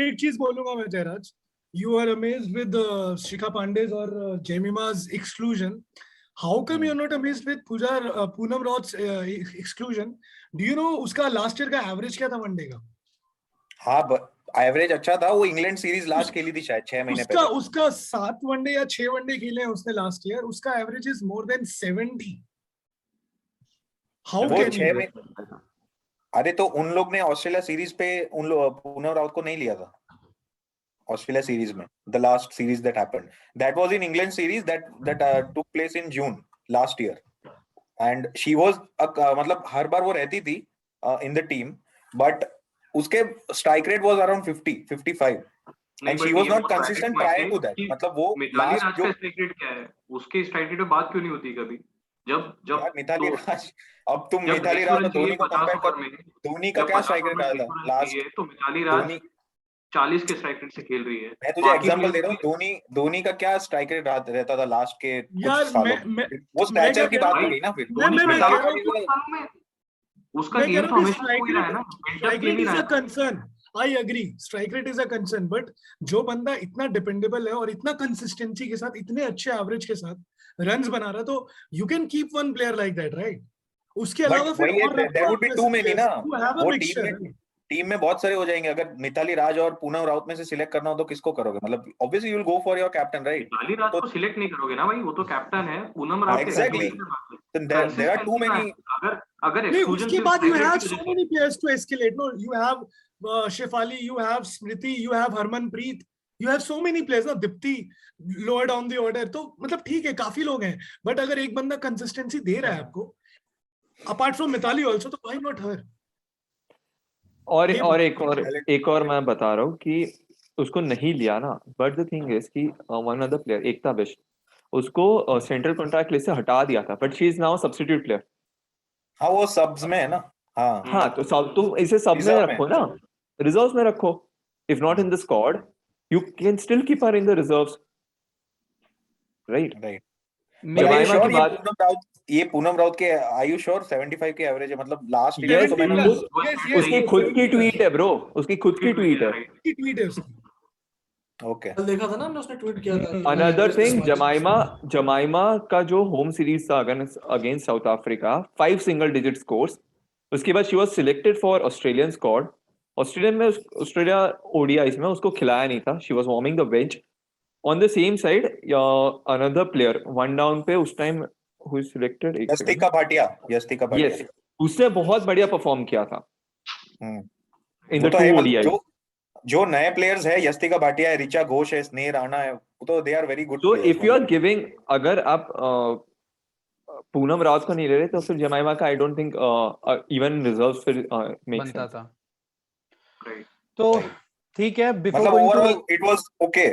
एक चीज बोलूंगा मैं Jayraj, you are amazed with Shikha Pandey's और Jemimah's exclusion. How come you're not amazed with Poonam Raut's exclusion? Do you know उसका लास्ट ईयर का एवरेज क्या था वनडे का? हाँ, एवरेज अच्छा था, वो इंग्लैंड सीरीज लास्ट खेली थी शायद 6 महीने पहले। उसका 7 वनडे या 6 वनडे खेले हैं उसने लास्ट ईयर, उसका average is more than 70। How can you? अरे तो उन लोग ने ऑस्ट्रेलिया सीरीज पे उन लोग पूनम राउत को नहीं लिया था ऑस्ट्रेलिया सीरीज में। The last series that happened, that was in England series that took place in June last year, and she was मतलब हर बार वो रहती थी इन द टीम, बट उसके strike rate was around 50-55 and she was not consistent prior to that. मतलब वो मिताली राज का स्ट्राइक रेट क्या है, उसके स्ट्राइक रेट पे बात क्यों नहीं होती कभी? जब मिताली राज, अब तुम मिताली राज और धोनी को कंपेयर कर, धोनी का क्या स्ट्राइक रेट आया था लास्ट? तो मिताली राज 40 के स्ट्राइक रेट से खेल रही है। मैं तुझे एग्जांपल दे रहा हूँ, धोनी का क्या स्ट्राइक रेट रहता था लास्ट के कुछ सालों में? वो स्टैचर की बात हो गई ना फिर। उसका गेम तो हमेशा हो ही रहा है ना, strike rate is a concern, I agree, strike rate is a concern, but जो बंदा इतना डिपेंडेबल है और इतना कंसिस्टेंसी के साथ, इतने अच्छे एवरेज के साथ रन्स बना रहा है, तो you can keep one player like that, right? उसके अलावा फिर there would be too many ना, वो टीम में बहुत सारे हो जाएंगे। अगर मिताली राज और पूनम राउत में से सिलेक्ट करना हो तो किसको करोगे? मतलब obviously you will go for your captain, right? Mithali Raj को सिलेक्ट नहीं करोगे ना भाई, वो तो कैप्टन है। Poonam Raut exactly, there are too many. अगर उसके बाद you have so many players to escalate. No, you have Shefali, you have Smriti, you have Harmanpreet, you have so many players. ना Deepti lower down the order, तो मतलब ठीक है, काफी लोग हैं, बट अगर एक बंदा कंसिस्टेंसी दे रहा है आपको अपार्ट फ्रॉम मिताली ऑल्सो, तो व्हाई नॉट हर? और एक और मैं बता रहा हूँ कि उसको नहीं लिया ना, बट द थिंग इज कि वन अदर प्लेयर एकता बिष्ट, उसको सेंट्रल कॉन्ट्रैक्ट लिस्ट से हटा दिया था, but she is now substitute player. हाँ वो सबs में है ना। हाँ तो सब, तुम इसे सब में रखो ना, रिजर्व्स में रखो। If not in the squad you can still keep her in the reserves, right? जमाइमा की बात, ये पूनम राउत के आर यू श्योर 75 के एवरेज है? मतलब लास्ट ईयर तो मैंने उसकी खुद की ट्वीट है ब्रो, उसकी खुद की ट्वीट है उसकी। ओके, कल देखा था ना हमने, उसने ट्वीट किया था। अनदर थिंग, जमाइमा का जो होम सीरीज था against south Africa, 5 single digit scores. उसके बाद she was selected for Australian squad. Australia ODIs में उसको खिलाया नहीं था, she was warming the bench. On the same side another player one down पे उस time who is selected, Yastika Bhatia. Yes, उसने बहुत बढ़िया परफॉर्म किया था इन द टू ओडीआई। जो नए प्लेयर्स है, यस्तिका भाटिया है, रिचा घोष है, स्नेह राणा है, तो दे आर वेरी गुड। तो इफ यू आर गिविंग, अगर आप पूनम राउत को नहीं ले रहे तो फिर जमाइमा का I don't think even reserves फिर मेक बनता सेंस था। तो ठीक है, बिफोर मतलब going overall to it was okay,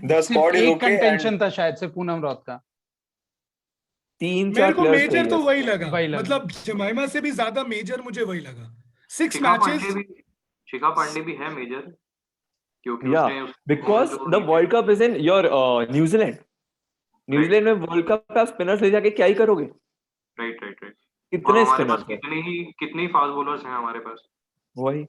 the squad is okay. Contention था शायद से पूनम राउत का। 3-4 प्लेयर्स मेजर तो वही लगा, मतलब जमाइमा से भी ज्यादा मेजर मुझे वही लगा। 6 मैचेस। शिखा पांडे भी है मेजर, क्योंकि उसने because the world cup is in your New Zealand में वर्ल्ड कप का स्पिनर्स ले जाके क्या ही करोगे? राइट। कितने स्पिनर्स हैं, कितने फास्ट बॉलर्स हैं हमारे पास। वही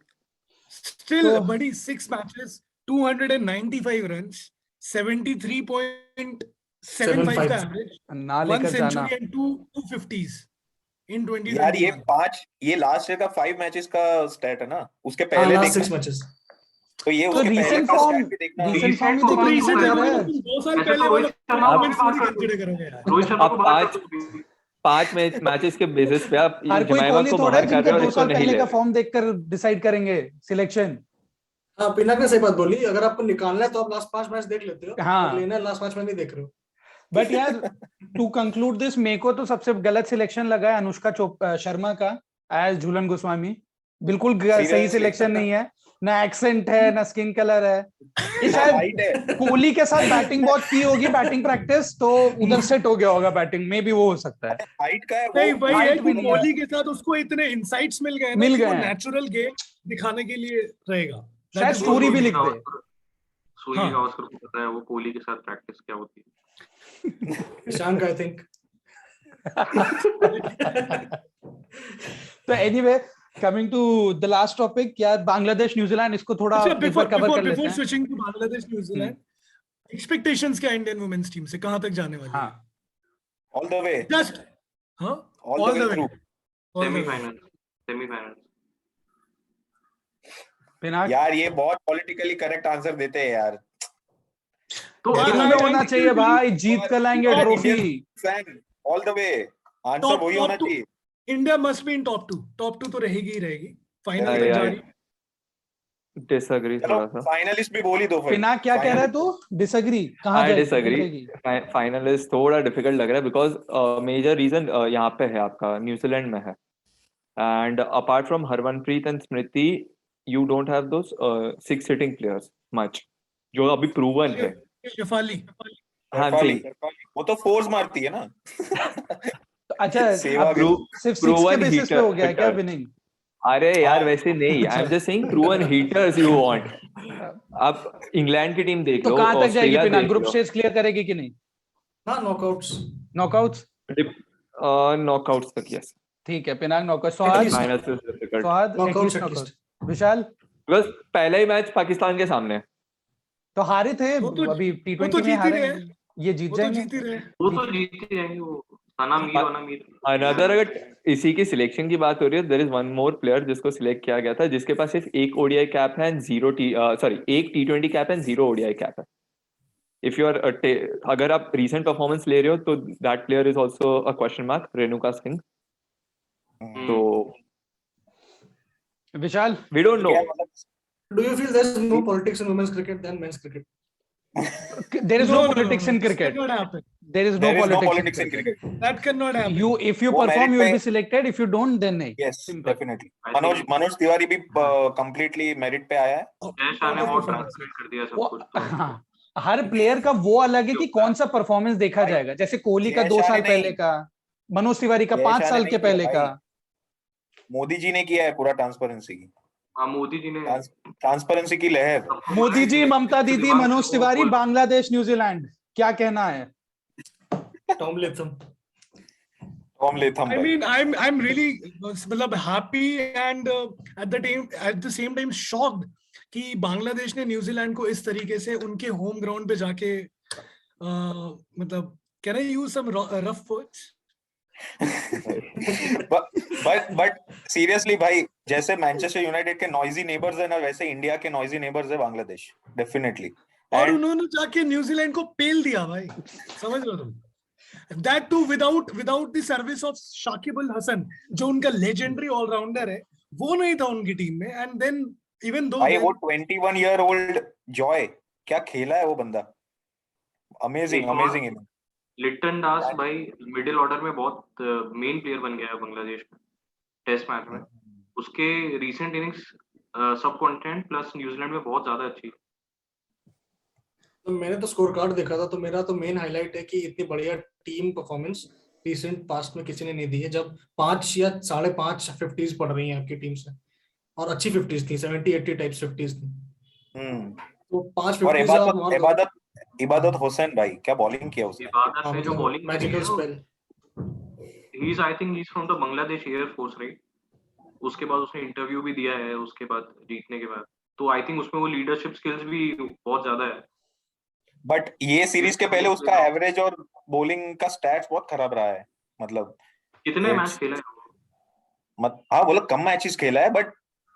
स्टिल बड़ी 6 मैचेस 295 रन्स, 73.75 का एवरेज, ना लेकर जाना 250s इन 2021। यार ये लास्ट ईयर का 5 मैचेस का स्टैट है ना, उसके पहले देखना 6 मैचेस, तो ये उसके पहले का स्टैट भी देखना। रीसेंट फॉर्म ही देखना। 2 साल पहले वाला परफॉर्मेंस थोड़ी कंसीडर करोगे यार। रोहित शर्मा को बात 5 मैचेस के बेसिस पे आप जमाइमा को बाहर कर रहे हो, 2 साल पहले का फॉर्म देखकर डिसाइड करेंगे सिलेक्शन। हाँ, पिनाक ने सही बात बोली, अगर आपको निकालना है तो आप लास्ट 5 मैच देख लेते हो, हाँ, लेना है लास्ट 5 मैच नहीं देख रहे हो। बट यार टू कंक्लूड दिस, मेरे को तो सबसे गलत सिलेक्शन लगा है अनुष्का शर्मा का एज झूलन गोस्वामी। बिल्कुल सही सिलेक्शन नहीं है, ना एक्सेंट है ना स्किन कलर है। ये शायद कोहली के साथ बैटिंग बहुत की होगी, बैटिंग प्रैक्टिस, तो उधर सेट हो गया होगा बैटिंग में भी, वो हो सकता है। हाइट का है वो, नहीं वही है कि कोहली के साथ उसको इतने इनसाइट्स मिल गए ना, वो नेचुरल गेम दिखाने के लिए रहेगा, शायद स्टोरी भी लिख दे। सूर्य गावस्कर को पता है वो कोहली के साथ प्रैक्टिस क्या होती है। Shashank I think. तो anyway, coming to the last topic, यार बांग्लादेश न्यूजीलैंड, इसको थोड़ा कवर कर लेते हैं। Before switching to Bangladesh New Zealand, expectations क्या इंडियन वुमेन्स टीम से, कहां तक जाने वाली है? All the way, just all the way through semifinal. यार ये बहुत पॉलिटिकली करेक्ट आंसर देते हैं यार। तो होना चाहिए भाई, जीत कर लाएंगे trophy. Fan all the way, answer वही होना चाहिए। India must be in top 2, top 2 तो रहेगी ही रहेगी, फाइनल तक जा रही। डिसएग्री थोड़ा सा। फाइनलिस्ट भी बोल ही दो फिर। पिनाक क्या कह रहा है तू? डिसएग्री कहां जाएगी? डिसएग्री, फाइनलिस्ट थोड़ा डिफिकल्ट लग रहा है बिकॉज मेजर रीजन यहाँ पे है आपका, न्यूजीलैंड में है, and apart from Harmanpreet and Smriti you don't have those 6 sitting players much जो अभी प्रूवन है। शेफाली, हाँ जी, वो तो फोर्स मारती है ना। अच्छा, सिर्फ 6 के बेसिस पे हो गया है क्या विनिंग? अरे यार वैसे नहीं, I am just saying proven hitters you want. आप इंग्लैंड की टीम देख लो, तो कहां तक जाएगी ऑस्ट्रेलिया पिनाक? देख ग्रुप लो। स्टेज क्लियर करेगी कि नहीं? हाँ, नॉकआउट्स नॉकआउट्स तक, यस। ठीक है, पिनाक नॉकआउट। स्वाद नॉकआउट्स एटलीस्ट। विशाल बस पहला ही मैच पाकिस्तान के सामने, तो हारे थे अभी T20 में, हारे ये जीत जाएंगे। वो तो जीत ही जाएंगे। वो सना मीर अनदर, अगर इसी की सिलेक्शन की बात हो रही है, there is one more player जिसको सिलेक्ट किया गया था, जिसके पास सिर्फ एक ओडीआई कैप है एंड एक T20 cap and 0 ODI cap है। इफ यू आर अगर आप रीसेंट परफॉर्मेंस ले रहे हो तो that player is also a question mark, Renuka Singh. तो Vishal, we don't know. Do you feel there's no politics in women's cricket than men's cricket? there is no politics in cricket. There is no politics in cricket. That cannot happen. If you perform, you will be selected. If you don't, then नहीं. Yes, definitely. Manoj Tiwari भी completely merit पे आया है। जयशाह ने बहुत translate कर दिया सब कुछ। हर प्लेयर का वो अलग है कि कौन सा परफॉर्मेंस देखा जाएगा। जैसे कोहली का 2 साल पहले का, मनोज तिवारी का 5 साल के पहले का। मोदी जी ने किया है पूरा ट्रांसपेरेंसी की। हाँ, मोदी जी ने ट्रांसपेरेंसी की लहर। मोदी जी, ममता दीदी, मनोज तिवारी, बांग्लादेश, न्यूजीलैंड, क्या कहना है? Tom Latham. I mean, I'm really मतलब happy and at the same time shocked कि बांग्लादेश ने न्यूजीलैंड को इस तरीके से उनके होम ग्राउंड पे जाके मतलब can I use some rough words? but seriously भाई, जैसे मैनचेस्टर यूनाइटेड के नॉइजी नेबर्स है ना, वैसे इंडिया के नॉइजी नेबर्स है बांग्लादेश, डेफिनेटली। और उन्होंने जाके न्यूजीलैंड को पेल दिया भाई, समझ लो तुम। That too without the service of Shakib Al Hasan, जो उनका लेजेंडरी ऑलराउंडर है, वो नहीं था उनकी टीम में। एंड देन इवन दो भाई वो 21 ईयर ओल्ड जॉय, क्या खेला है वो बंदा, अमेजिंग। लिटन दास भाई मिडिल ऑर्डर में बहुत मेन प्लेयर बन गया है बांग्लादेश में टेस्ट मैच में। उसके रीसेंट इनिंग्स सब कॉन्टिनेंट प्लस न्यूजीलैंड में बहुत ज्यादा अच्छी। तो मैंने तो स्कोर कार्ड देखा था, तो मेरा तो मेन हाईलाइट है कि इतनी बढ़िया टीम परफॉर्मेंस रिसेंट पास्ट में किसी ने नहीं दी है। जब 5 या 5.5 50s पड़ रही हैं आपकी टीम से, और अच्छी 50s थी, 70-80 टाइप्स 50s थी। तो 5 50s। इबादत हुसैन भाई क्या बॉलिंग किया उसने। इबादत ने जो bowling magical spell. He is I think he is from the Bangladesh air force, right? उसके बाद उसने इंटरव्यू भी दिया है उसके बाद जीतने के बाद, तो आई थिंक उसमें वो लीडरशिप स्किल्स भी बहुत ज्यादा है। बट ये सीरीज के पहले उसका एवरेज और बॉलिंग का स्टैट्स बहुत खराब रहा है। मतलब कितने मैच खेला है? हाँ बोलो कम मैचेस खेला है, बट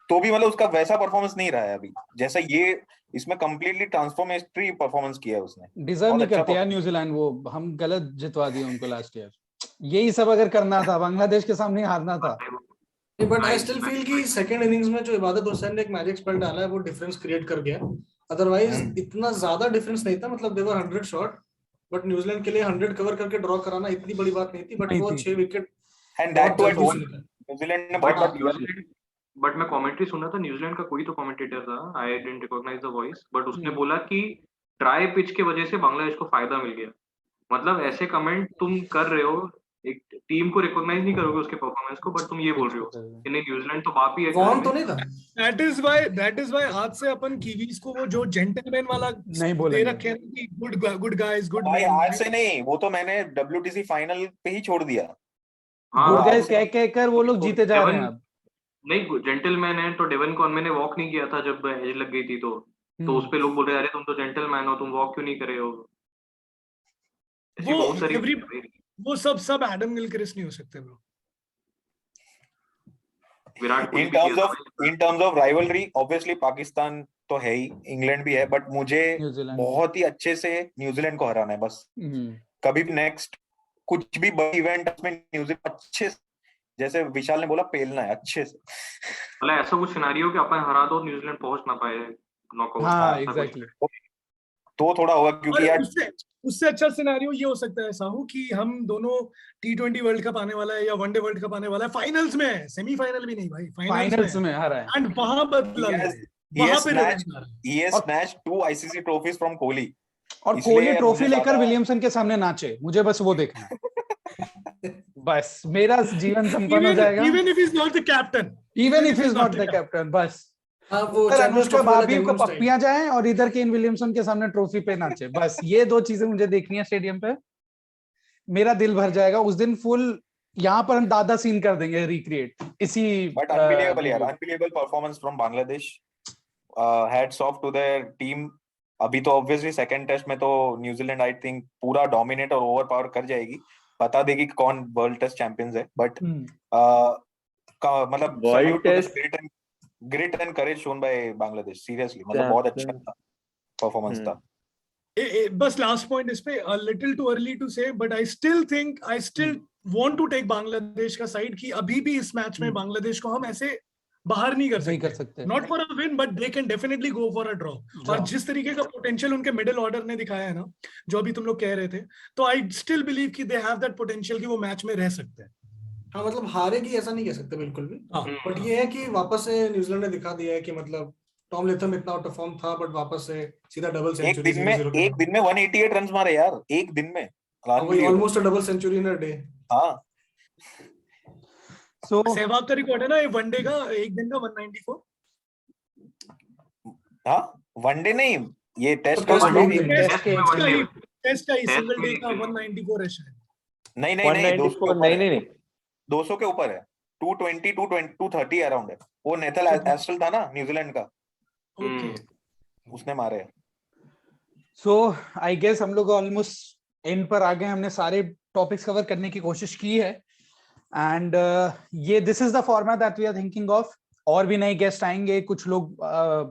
तो भी मतलब उसका वैसा परफॉर्मेंस नहीं रहा है अभी जैसा ये इसमें कंप्लीटली ट्रांसफॉर्मेटरी परफॉर्मेंस किया है उसने। डिजर्व नहीं करते यार न्यूजीलैंड, वो हम गलत जितवा दिए उनको लास्ट ईयर। यही सब अगर करना था, बांग्लादेश के सामने हारना था। बट आई स्टिल फील कि सेकंड इनिंग्स में जो इबादत हुसैन ने एक मैजिक स्पेल डाला है, वो डिफरेंस क्रिएट कर गया। अदरवाइज इतना ज्यादा डिफरेंस नहीं था। मतलब देवर 100 शॉट, बट न्यूजीलैंड के लिए 100 कवर करके ड्रॉ कराना इतनी बड़ी बात नहीं थी। बट वो 6 wicket and that to at home New Zealand ने। बट मैं कमेंट्री सुना था, न्यूजीलैंड का कोई तो कमेंटेटर था, I didn't recognise the voice, but उसने बोला कि ड्राई पिच के वजह से बांग्लादेश को फायदा मिल गया। मतलब ऐसे कमेंट तुम कर रहे हो, एक टीम को रिकॉग्नाइज नहीं करोगे उसके परफॉर्मेंस को, बट तुम ये बोल रहे हो कि नहीं न्यूजीलैंड तो बाप ही है। वॉर्म तो नहीं था। दैट इज व्हाई आज से अपन कीवीज को वो जो जेंटलमैन वाला नहीं बोले दे रखे हैं कि गुड गाइस गुड भाई। आज से नहीं, वो तो मैंने WTC फाइनल पे ही छोड़ दिया। गुड गाइस कह कर वो लोग जीते जा रहे हैं अब। नहीं जेंटलमैन है तो डेवन कॉनवे ने वॉक नहीं किया था जब एज लग गई थी, तो उस पे लोग बोल रहे अरे तुम तो जेंटलमैन हो, तुम वॉक क्यों नहीं करे हो। वो सब एडम गिलक्रिस्ट नहीं हो सकते bro. Virat Kohli in terms of rivalry obviously Pakistan तो है ही, इंग्लैंड भी है, बट मुझे बहुत ही अच्छे से न्यूजीलैंड को हराना है बस। कभी भी नेक्स्ट कुछ भी बड़ी इवेंट में न्यूजीलैंड अच्छे से, जैसे विशाल ने बोला, पेलना है अच्छे से। मतलब ऐसा कुछ सिनेरियो कि अपन हरा दो, न्यूजीलैंड पहुंच ना पाए नॉकआउट। हाँ एग्जैक्टली, तो थोड़ा होगा, क्योंकि यार उससे अच्छा सिनेरियो ये हो सकता है साहू कि हम दोनों T20 वर्ल्ड कप आने वाला है या वनडे वर्ल्ड कप आने वाला है, फाइनल्स में है, सेमीफाइनल भी नहीं भाई, फाइनल्स में हरा है, एंड वहां बदला he has snatched 2 ICC trophies from Kohli, और कोहली ट्रॉफी लेकर विलियमसन के सामने नाचे, मुझे बस वो देखना है। बस मेरा जीवन संपन्न हो जाएगा। Even if he's not the captain, बस वो अनुष्का भाभी को पप्पियां जाए और इधर केन विलियमसन के सामने ट्रॉफी पे नाचे, बस ये 2 चीजें मुझे देखनी है स्टेडियम पे, मेरा दिल भर जाएगा उस दिन। फुल यहाँ पर हम दादा सीन कर देंगे रिक्रिएट इसी। बट अनबिलीवेबल यार, unbelievable performance from Bangladesh, hats off to their team. अभी तो ऑब्वियसली सेकंड टेस्ट में तो न्यूजीलैंड आई थिंक पूरा डोमिनेट और ओवर पावर कर जाएगी, बता देगी कौन वर्ल्ड टेस्ट चैंपियंस है, बट मतलब world test grit and courage shown by Bangladesh, seriously मतलब बहुत अच्छा परफॉर्मेंस था। बस लास्ट पॉइंट इस पे, a little too early to say, but I still want to take Bangladesh का साइड कि अभी भी इस मैच में बांग्लादेश को हम ऐसे बाहर नहीं कर सकते। Not for a win, but they can definitely go for a draw. और जिस तरीके का पोटेंशियल उनके मिडिल ऑर्डर ने दिखाया है ना, जो अभी तुम लोग कह रहे थे, तो आई स्टिल बिलीव कि दे हैव दैट पोटेंशियल कि वो मैच में रह सकते हैं। हाँ मतलब हारेगी ऐसा नहीं कह सकते बिल्कुल भी, बट ये है कि वापस से न्यूजीलैंड ने दिखा दिया है कि मतलब टॉम लेथम इतना आउट ऑफ फॉर्म था, बट वापस से सीधा डबल सेंचुरी। एक दिन में 188 रन्स मारे यार, एक दिन में, almost a double century in a day. हाँ सो सहवाग का रिकॉर्ड है ना ये वनडे का, एक दिन का 194। हाँ वनडे नहीं, ये टेस्ट का सिंगल डे का 194 है शायद। नहीं 200 के ऊपर है, 220 230 अराउंड है। वो नेथल एस्टल था ना न्यूजीलैंड का, उसने मारे। सो आई गेस हम लोग ऑलमोस्ट एंड पर आ गए, हमने सारे टॉपिक्स कवर करने की कोशिश की है, एंड ये this is the format that we are thinking of. और भी नए गेस्ट आएंगे, कुछ लोग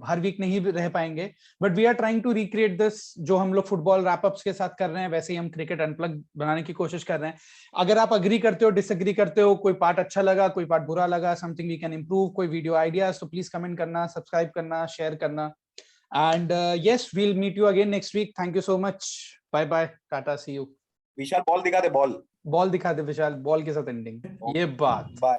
हर वीक नहीं रह पाएंगे, but we are trying to recreate this, जो हम लोग फुटबॉल रैपअप्स के साथ कर रहे हैं वैसे ही हम क्रिकेट अनप्लग बनाने की कोशिश कर रहे हैं। अगर आप अग्री करते हो, डिसएग्री करते हो, कोई पार्ट अच्छा लगा, कोई पार्ट बुरा लगा, समथिंग वी कैन इंप्रूव, कोई वीडियो आइडियाज, तो प्लीज कमेंट करना, सब्सक्राइब करना, शेयर करना, and yes we will meet you again next week. Thank you so much, bye bye, tata, see you. Vishal ball दिखा दे, बॉल दिखा दे विशाल, बॉल के साथ एंडिंग, ये बात।